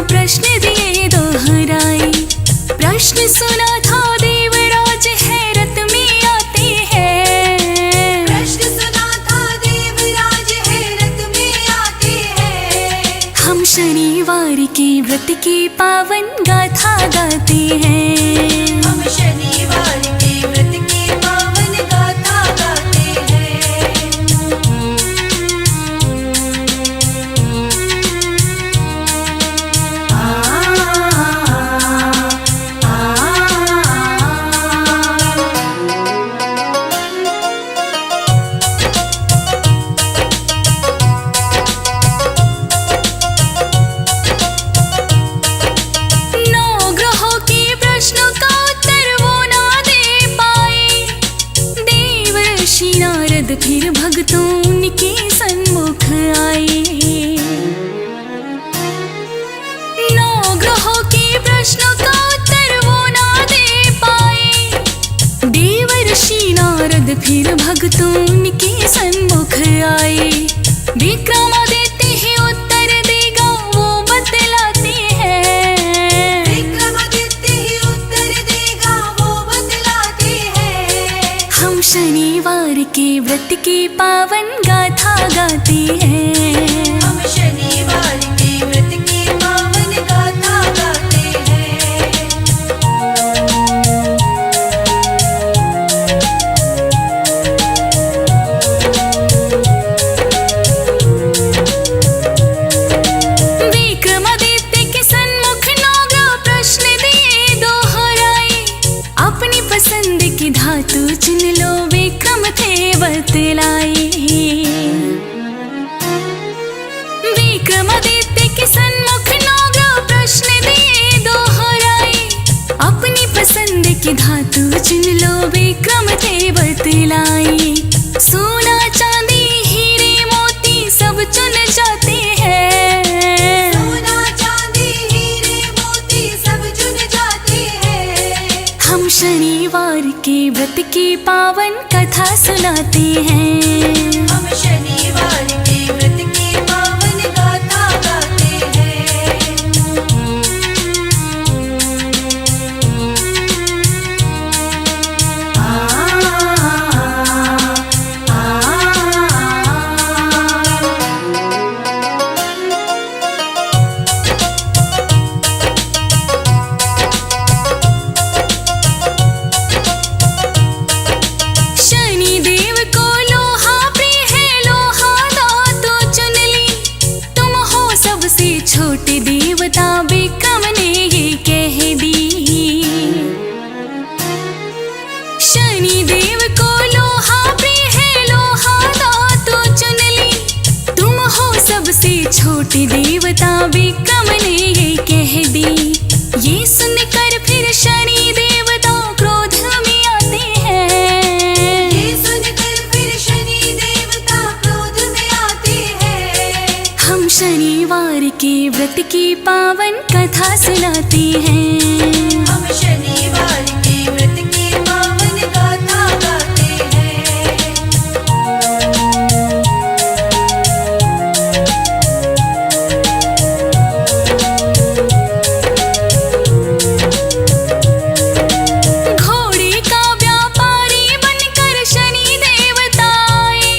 प्रश्न दिए दोहराए। प्रश्न सुना था देवराज हैरत में आते हैं। प्रश्न सुना था देवराज हैरत में आते हैं। हम शनिवार के व्रत की पावन गाथा गाते हैं। हम शनिवार के व्रत की पावन गाथा गाते हैं। नौ ग्रहों के प्रश्नों का उत्तर वो ना दे पाए। देवर्षि नारद फिर भक्तों उनके सन्मुख आए। नौ ग्रहों के प्रश्नों का उत्तर वो ना दे पाए। देवर्षि नारद फिर भक्तों उनके सन्मुख आए। विक्रमादित्य ही उत्तर देगा वो बतलाते हैं। विक्रमादित्य ही उत्तर देगा वो बतलाते हैं। हम शनिवार के व्रत की पावन गाथा गाते हैं। हम शनिवार के व्रत की पावन गाथा गाते हैं। विक्रमादित्य के सन्मुख नौ ग्रह प्रश्न दिए दोहराए। अपनी पसंद की धातु चुन लो विक्रम थे बतलाए। विक्रमादित्य के सन्मुख नौ ग्रह प्रश्न दिए दोहराए। अपनी पसंद की धातु चुन लो विक्रम थे बतलाए। सोना चांदी हीरे मोती सब चुन जाते हैं। सोना चांदी हीरे मोती सब चुन जाते हैं। हम शनिवार के व्रत की पावन कथा सुनाते हैं। हम शनिवार के व्रत की पावन गाथा गाते हैं। शनि देव को लोहा प्रिय है, लोहा धातु चुन ली। तुम हो सबसे छोटे देवता विक्रम ने ये कह दी। शनि देव को लोहा प्रिय है, लोहा धातु चुन ली। तुम हो सबसे छोटे देवता विक्रम ने ये कह दी। ये सुनकर फिर शनि देवता क्रोध में आते हैं। ये सुनकर फिर शनि देवता क्रोध में आते हैं। हम शनिवार के व्रत की पावन कथा सुनाते हैं। हम शनिवार के व्रत की पावन गाथा गाते हैं। घोड़े का व्यापारी बनकर शनि देवता आए।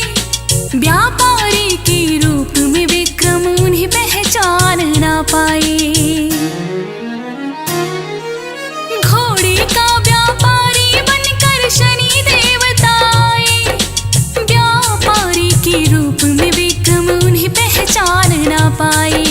व्यापारी के रूप में विक्रम उन्हें पहचान ना पाए। घोड़े का व्यापारी बनकर शनि देवता आए। व्यापारी के रूप में विक्रम उन्हें पहचान ना पाए।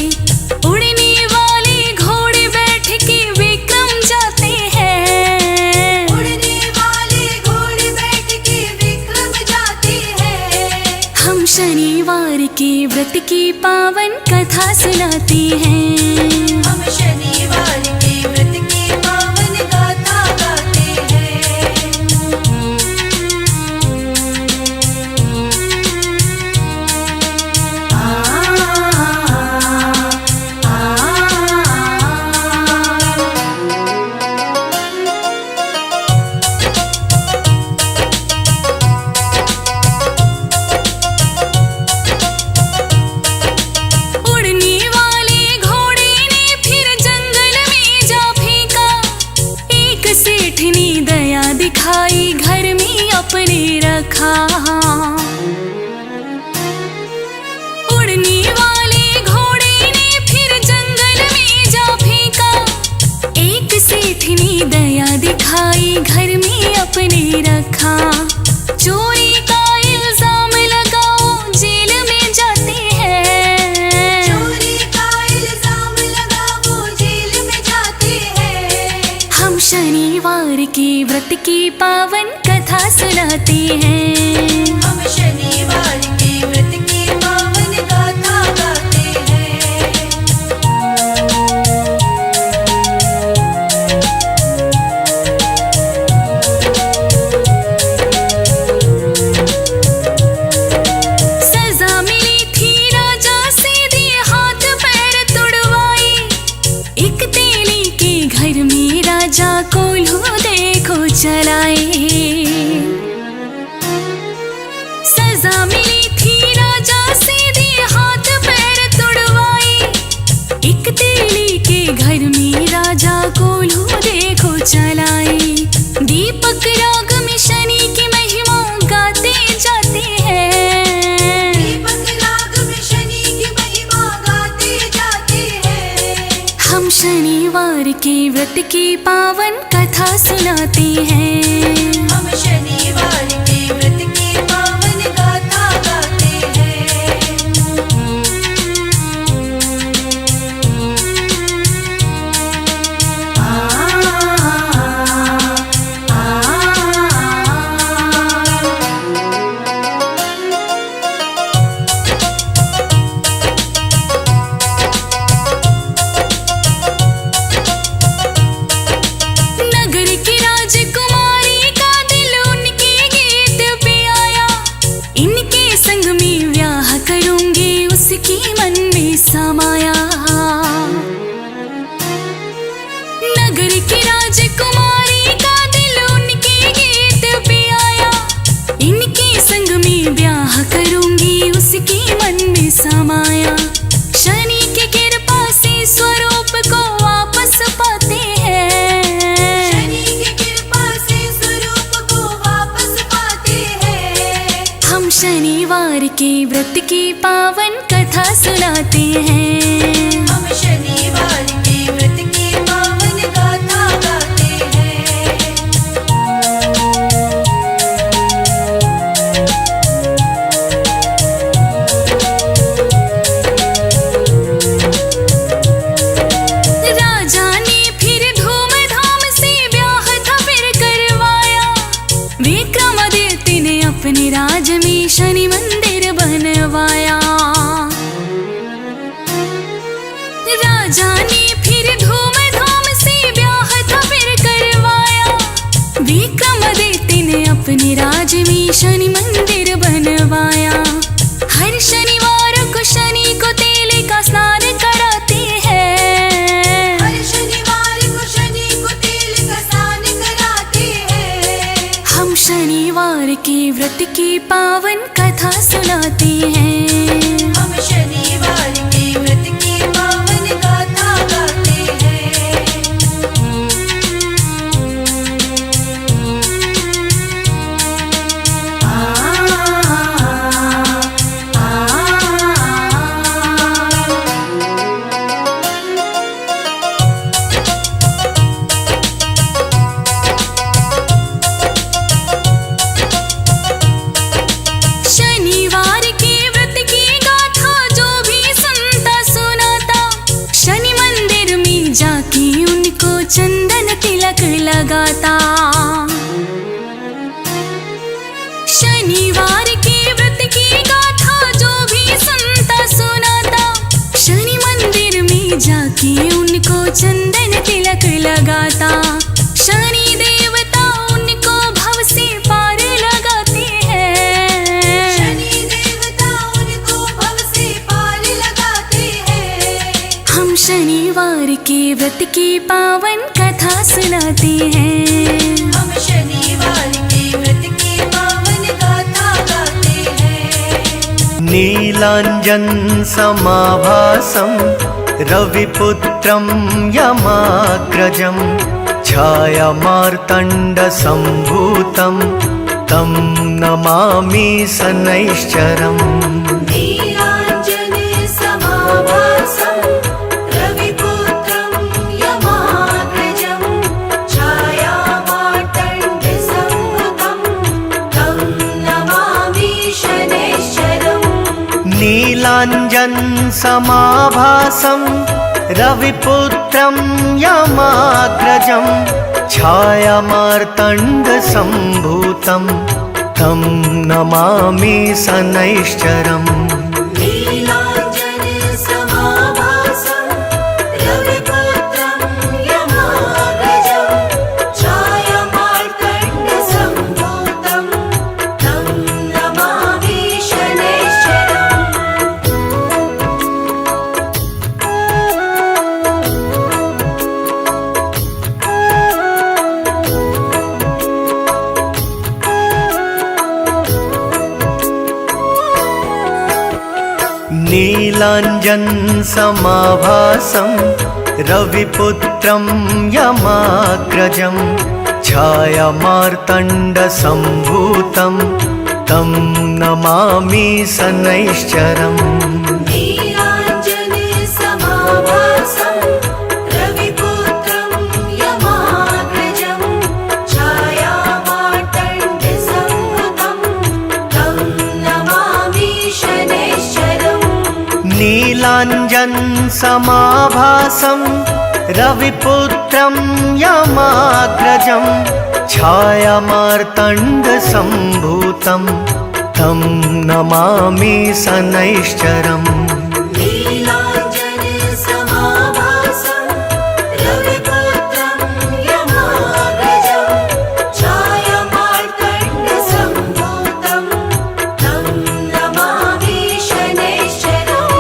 उड़ने वाले घोड़े बैठ के विक्रम जाते हैं। उड़ने वाले घोड़े बैठ के विक्रम जाते हैं। हम शनिवार के व्रत की पावन कथा सुनाते हैं। हम शनिवार के व्रत की पावन गाथा गाते हैं। उड़ने वाले घोड़े ने फिर रखा। उड़ने वाले घोड़े ने फिर जंगल में जा फेंका। एक सेठ ने दया दिखाई, घर में अपने रखा। चोरी का इल्जाम लगाओ, जेल में जाते हैं। चोरी का इल्जाम लगाओ, जेल में जाते हैं। हम शनिवार के व्रत की पावन कथा सुनाते हैं। हम शनिवार के व्रत की पावन गाथा गाते हैं। सजा मिली थी राजा से, दिए हाथ पैर तुड़वाए। एक तेली के घर में राजा कोल्हू देखो चलाए। सजा मिली थी राजा से, दिए हाथ पैर तुड़वाए। एक तेली के घर में राजा कोल्हू देखो चलाए। दीपक राग में शनि की महिमा गाते जाते हैं। दीपक राग में शनि की महिमा गाते जाते हैं। हम शनिवार के व्रत की पावन कथा सुनाते हैं। हम शनिवार के व्रत की पावन गाथा गाते हैं। नगर की राजकुमारी का दिल उनके गीत पे आया। इनके संग में ब्याह करूंगी, उसकी मन में समाया। नगर की राजकुमारी का दिल उनके गीत पे आया। इनके संग में ब्याह करूंगी, उसकी मन में समाया। शनि की कृपा से स्वरूप को वापस पाते हैं। शनि की कृपा से स्वरूप को वापस पाते हैं। हम शनिवार के व्रत की पावन कथा सुनाते हैं। हम शनिवार के व्रत की पावन गाथा गाते हैं। राजा ने फिर धूमधाम से ब्याह था फिर करवाया। विक्रमादित्य ने अपने राज में शनि मंदिर बनवाया। राजा ने फिर धूमधाम से ब्याह था फिर करवाया। विक्रमादित्य ने अपने राज में शनि मंदिर बनवाया। हर शनिवार को शनि को तेल का स्नान कराते हैं। हर शनिवार को शनि को तेल का स्नान कराते हैं। हम शनिवार के व्रत की पावन कथा सुनाते हैं। हम शनिवार के व्रत की पावन गाथा गाते हैं। शनिवार के व्रत की गाथा जो भी सुनता सुनाता, शनि मंदिर में जाके उनको चंदन तिलक लगाता। शनिवार के व्रत की गाथा जो भी सुनता सुनाता, शनि मंदिर में जाके उनको चंदन तिलक लगाता। शनि देवता उनको भव से पार लगाते हैं। शनि देवता उनको भव से पार लगाते हैं। हम शनिवार के व्रत की पावन कथा सुनाते हैं। हम शनिवार के व्रत की पावन गाथा गाते हैं। नीलाञ्जन समाभासं रविपुत्रं यमाग्रजं छायामार्तण्ड सम्भूतं तं नमामि शनैश्चरम् नीलाञ्जनसमाभासं रविपुत्रं यमाग्रजं छायामार्तण्डसंयुतं तं नमामि शनैश्चरम् नीलाञ्जनसमाभासं रविपुत्रं यमाग्रजं छायामार्तण्डसम्भूतं तं नमामि शनैश्चरम् नीलाञ्जनसमाभासं रविपुत्रं यमाग्रजं छायामार्तण्डसम्भूतं तं नमामि शनैश्चरम् नीलाञ्जनसमाभासं रविपुत्रं यमाग्रजं छायामार्तण्डसम्भूतं तं नमामि शनैश्चरम् नीलाञ्जनसमाभासं रविपुत्रं यमाग्रजं छायामार्तण्डसंयुतं तं नमामि शनैश्चरम् नीलाञ्जनसमाभासं रविपुत्रं यमाग्रजं छायामार्तण्डसम्भूतं तं नमामि शनैश्चरम् नीलाञ्जनसमाभासं रविपुत्रं यमाग्रजं छायामार्तण्डसम्भूतं तं नमामि शनैश्चरम्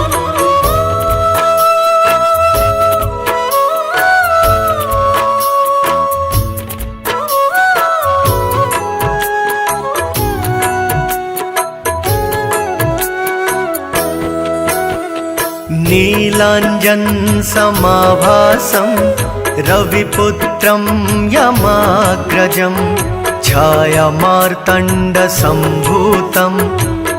नीलाञ्जनसमाभासं रविपुत्रं यमाग्रजं छायामार्तण्डसम्भूतं तं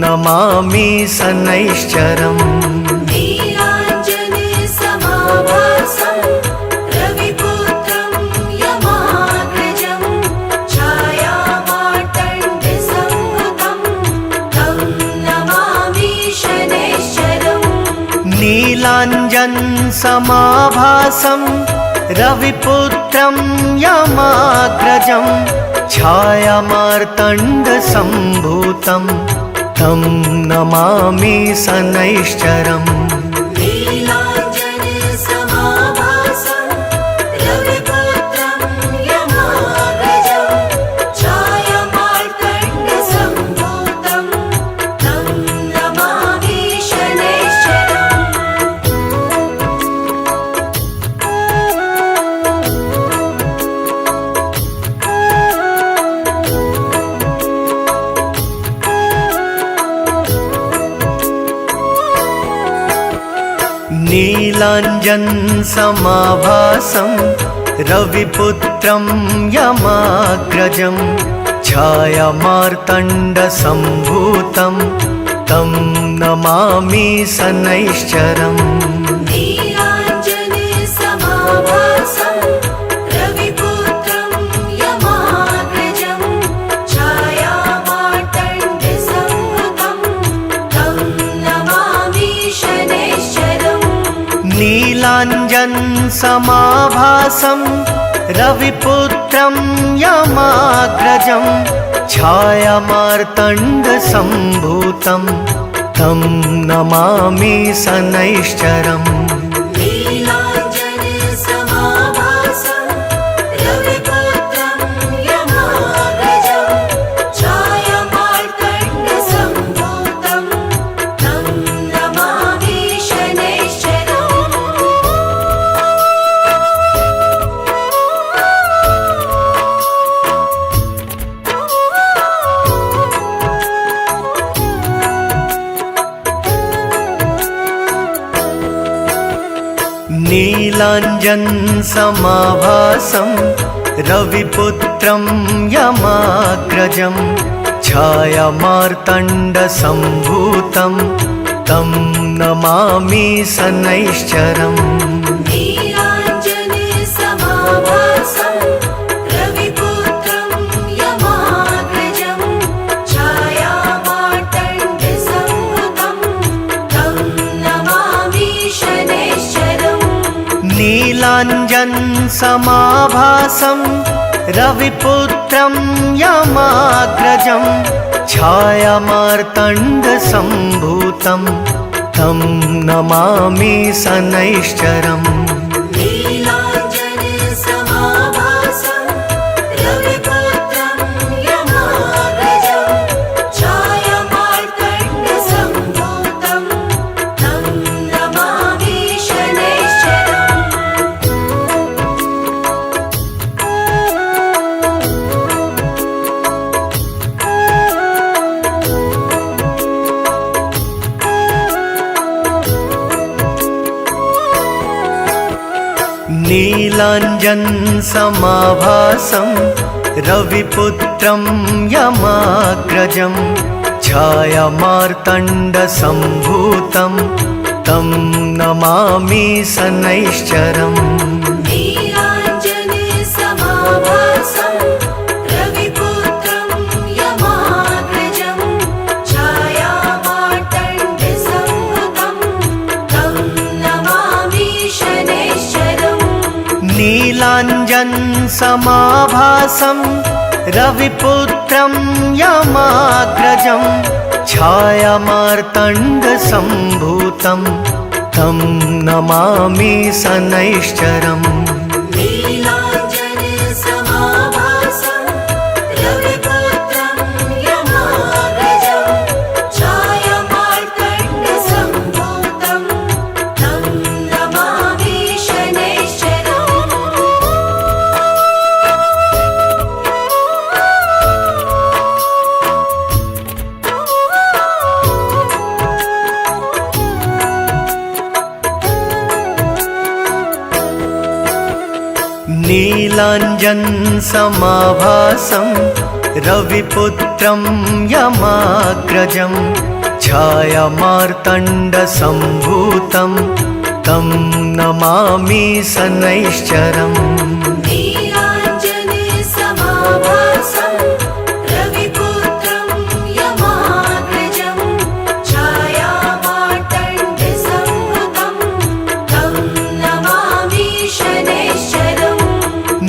नमामि शनैश्चरम् नीलाञ्जनसमाभासं रविपुत्रं यमाग्रजं छायामार्तण्डसंयुतं तं नमामि शनैश्चरम् नीलाञ्जनसमाभासं रविपुत्रं यमाग्रजं छायामार्तण्डसम्भूतं तं नमामि शनैश्चरम् नीलाञ्जनसमाभासं रविपुत्रं यमाग्रजं छायामार्तण्डसम्भूतं तं नमामि शनैश्चरम् नीलाञ्जनसमाभासं रविपुत्रं यमाग्रजं छायामार्तण्डसम्भूतं तं नमामि शनैश्चरम् नीलाञ्जनसमाभासं रविपुत्रं यमाग्रजं छायामार्तण्डसंयुतं तं नमामि शनैश्चरम् नीलाञ्जनसमाभासं रविपुत्रं यमाग्रजं छायामार्तण्डसम्भूतं तं नमामि शनैश्चरम् नीलाञ्जनसमाभासं रविपुत्रं यमाग्रजं छायामार्तण्डसम्भूतं तं नमामि शनैश्चरम् नीलाञ्जनसमाभासं रविपुत्रं यमाग्रजं छायामार्तण्डसम्भूतं तं नमामि शनैश्चरम् नीलाञ्जनसमाभासं रविपुत्रं यमाग्रजं छायामार्तण्डसम्भूतं तं नमामि शनैश्चरम् नीलाञ्जनसमाभासं रविपुत्रं यमाग्रजं छायामार्तण्डसम्भूतं तं नमामि शनैश्चरम् नीलाञ्जनसमाभासं रविपुत्रं यमाग्रजं छायामार्तण्डसम्भूतं तं नमामि शनैश्चरम् नीलाञ्जनसमाभासं रविपुत्रं यमाग्रजं छायामार्तण्डसम्भूतं तं नमामि शनैश्चरम् नीलाञ्जनसमाभासं रविपुत्रं यमाग्रजं छायामार्तण्डसम्भूतं तं नमामि शनैश्चरम् नीलाञ्जनसमाभासं रविपुत्रं यमाग्रजं छायामार्तण्डसम्भूतं तं नमामि शनैश्चरम् नीलाञ्जनसमाभासं रविपुत्रं यमाग्रजं छायामार्तण्डसम्भूतं तं नमामि शनैश्चरम् नीलाञ्जनसमाभासं रविपुत्रं यमाग्रजं छायामार्तण्डसम्भूतं तं नमामि शनैश्चरम् नीलाञ्जनसमाभासं रविपुत्रं यमाग्रजं छायामार्तण्डसम्भूतं तं नमामि शनैश्चरम्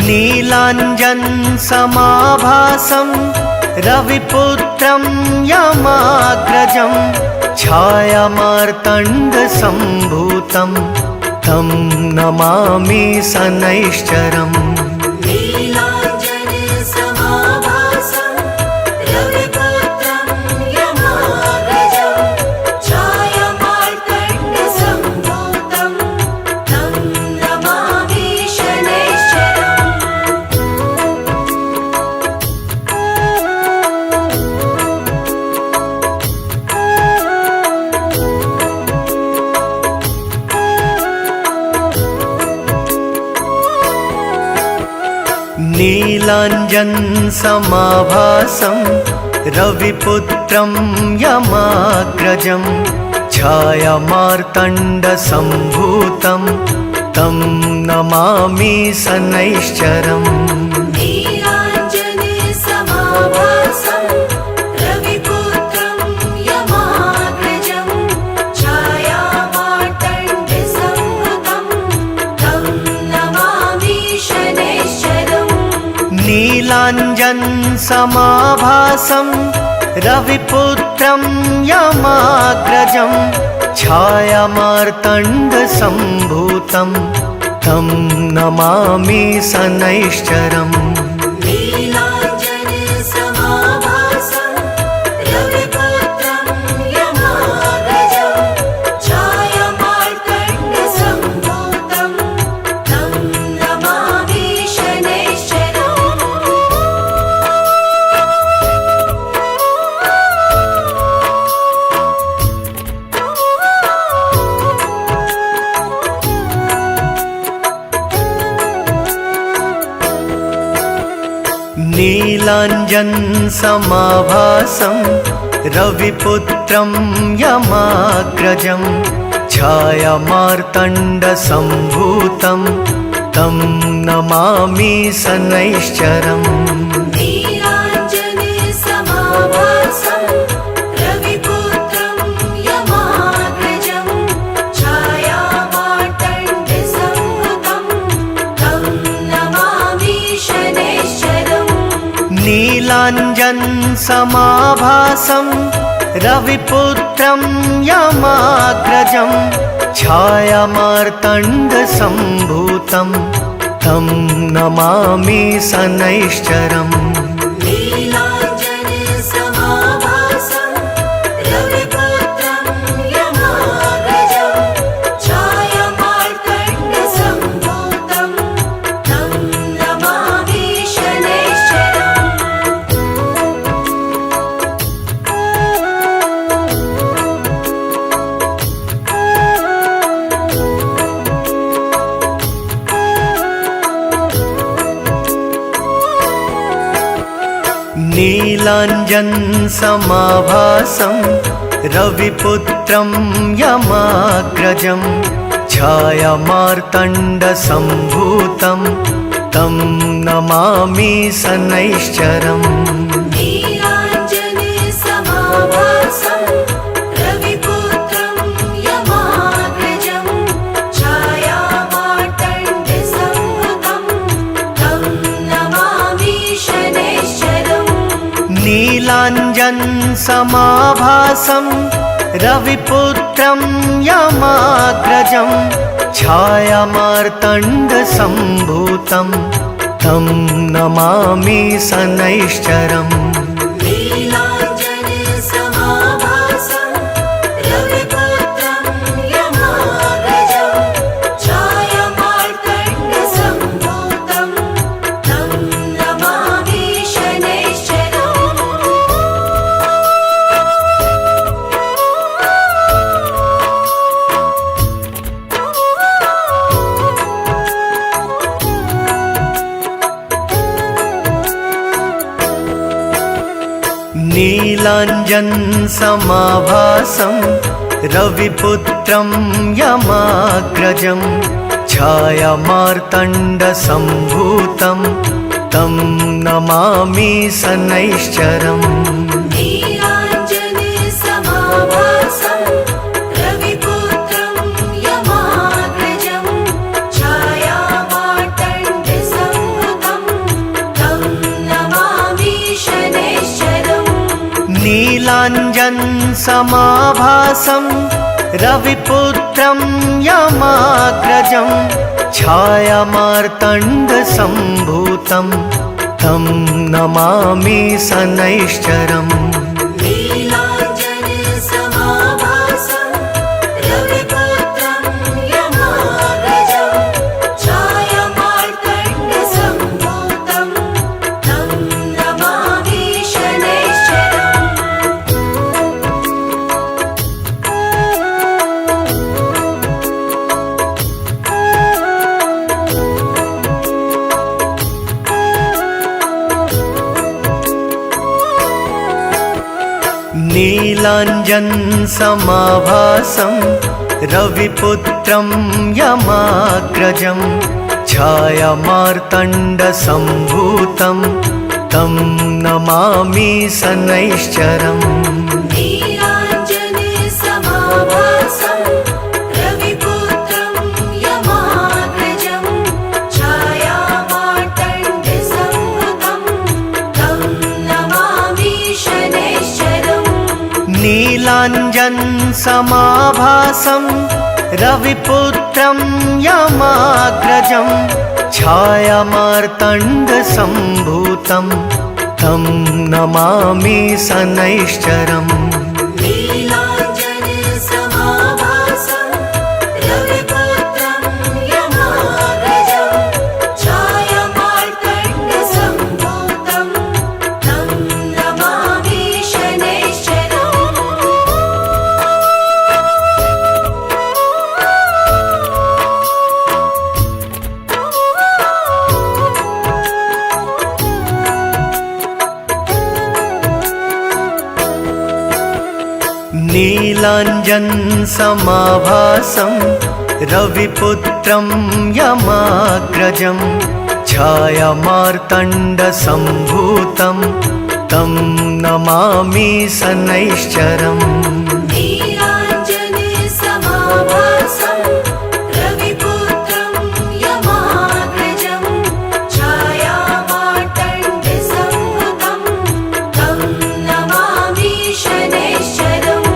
नीलाञ्जनसमाभासं रविपुत्रं यमाग्रजं छायामार्तण्डसम्भूतं तं नमामि शनैश्चरम् नीलाञ्जनसमाभासं रविपुत्रं यमाग्रजं छायामार्तण्डसम्भूतं तं नमामि शनैश्चरम् नीलाञ्जनसमाभासं रविपुत्रं यमाग्रजं छायामार्तण्डसम्भूतं तं नमामि शनैश्चरम् नीलाञ्जनसमाभासं रविपुत्रं यमाग्रजं छायामार्तण्डसम्भूतं तं नमामि शनैश्चरम् नीलाञ्जनसमाभासं रविपुत्रं यमाग्रजं छायामार्तण्डसम्भूतं तं नमामि शनैश्चरम् नीलाञ्जनसमाभासं रविपुत्रं यमाग्रजं छायामार्तण्डसम्भूतं तं नमामि शनैश्चरम् नीलाञ्जन समाभासं रविपुत्रं यमाग्रजं छायामार्तण्डसम्भूतं तं नमामि शनैश्चरम् नीलाञ्जनसमाभासं रविपुत्रं यमाग्रजं छायामार्तण्डसम्भूतं तं नमामि शनैश्चरम् नीलाञ्जन समाभासं रविपुत्रं यमाग्रजं छायामार्तण्डसम्भूतं तं नमामि शनैश्चरम् नीलाञ्जनसमाभासं रविपुत्रं यमाग्रजं छायामार्तण्डसम्भूतं तं नमामि शनैश्चरम् नीलाञ्जन समाभासं रविपुत्रं यमाग्रजं छायामार्तण्डसम्भूतं तं नमामि शनैश्चरम् नीलाञ्जनसमाभासं रविपुत्रं यमाग्रजं छायामार्तण्डसम्भूतं तं नमामि शनैश्चरम् नीलाञ्जन समाभासं रविपुत्रं यमाग्रजं छायामार्तण्डसम्भूतं तं नमामि शनैश्चरम् नीलाञ्जनसमाभासं रविपुत्रं यमाग्रजं छायामार्तण्डसम्भूतं तं नमामि शनैश्चरम् नीलाञ्जन समाभासं रविपुत्रं यमाग्रजं छायामार्तण्डसम्भूतं तं नमामि शनैश्चरम् नीलाञ्जनसमाभासं रविपुत्रं यमाग्रजं छायामार्तण्डसम्भूतं तं नमामि शनैश्चरम् नीलाञ्जन समाभासं रविपुत्रं यमाग्रजं छायामार्तण्डसम्भूतं तं नमामि शनैश्चरम् नीलाञ्जनसमाभासं रविपुत्रं यमाग्रजं छायामार्तण्डसम्भूतं तं नमामि शनैश्चरम् नीलाञ्जन समाभासं रविपुत्रं यमाग्रजं छायामार्तण्डसम्भूतं तं नमामि शनैश्चरम् नीलाञ्जनसमाभासं रविपुत्रं यमाग्रजं छायामार्तण्डसम्भूतं तं नमामि शनैश्चरम् नीलाञ्जन समाभासं रविपुत्रं यमाग्रजं छायामार्तण्डसम्भूतं तं नमामि शनैश्चरम् नीलाञ्जनसमाभासं रविपुत्रं यमाग्रजं छायामार्तण्डसम्भूतं तं नमामि शनैश्चरम् नीलाञ्जनसमाभासं रविपुत्रं यमाग्रजं छायामार्तण्डसम्भूतं तं नमामि शनैश्चरम्। नीलाञ्जनसमाभासं रविपुत्रं यमाग्रजं छायामार्तण्डसम्भूतं तं नमामि शनैश्चरम्।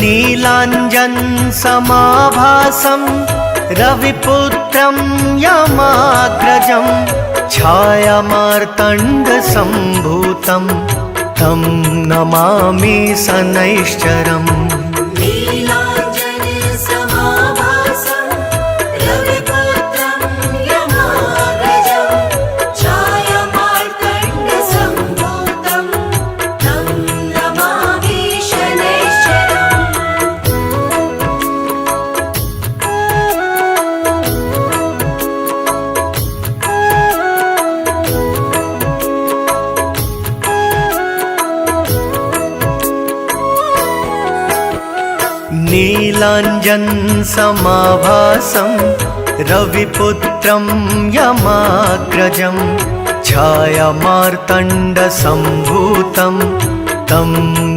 नीलाञ्जनसमाभासं रविपुत्रं यमाग्रजं छायामार्तण्डसम्भूतं तं नमामि शनैश्चरम्। नीलाञ्जनसमाभासं रविपुत्रं यमाग्रजं छायामार्तण्डसम्भूतं तं नमामि शनैश्चरम्। नीलाञ्जनसमाभासं रविपुत्रं यमाग्रजं छायामार्तण्डसम्भूतं तं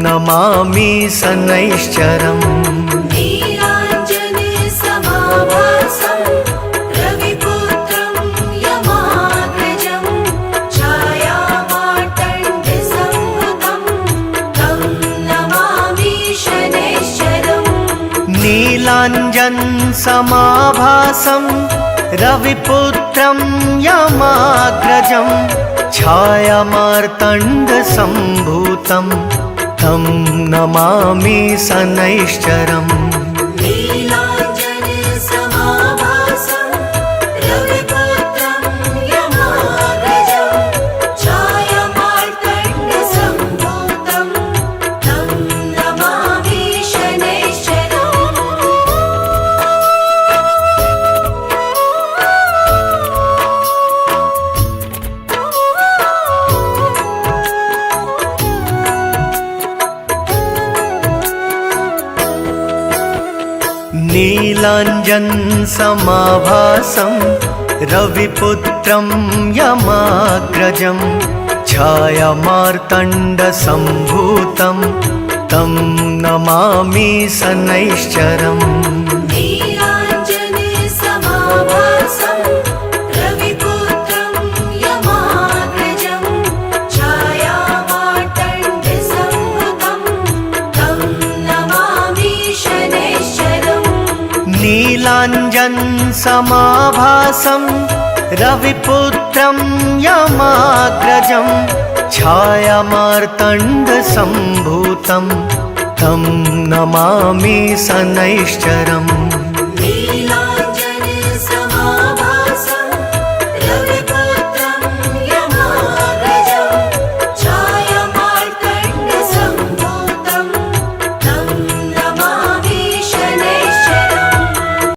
नमामि शनैश्चरम्। नीलाञ्जनसमाभासं रविपुत्रं यमाग्रजं छायामार्तण्डसम्भूतं तं नमामि शनैश्चरम्। नीलाञ्जनसमाभासं रविपुत्रं यमाग्रजं छायामार्तण्डसम्भूतं तं नमामि शनैश्चरम्। नीलाञ्जनसमाभासं रविपुत्रं यमाग्रजं छायामार्तण्डसम्भूतं तं नमामि शनैश्चरम्। नीलाञ्जनसमाभासं रविपुत्रं यमाग्रजं छायामार्तण्डसम्भूतं तं नमामि शनैश्चरम्। नीलाञ्जनसमाभासं रविपुत्रं यमाग्रजं छायामार्तण्डसम्भूतं तं नमामि शनैश्चरम्। नीलाञ्जनसमाभासं रविपुत्रं यमाग्रजं छायामार्तण्डसम्भूतं तं नमामि शनैश्चरम्।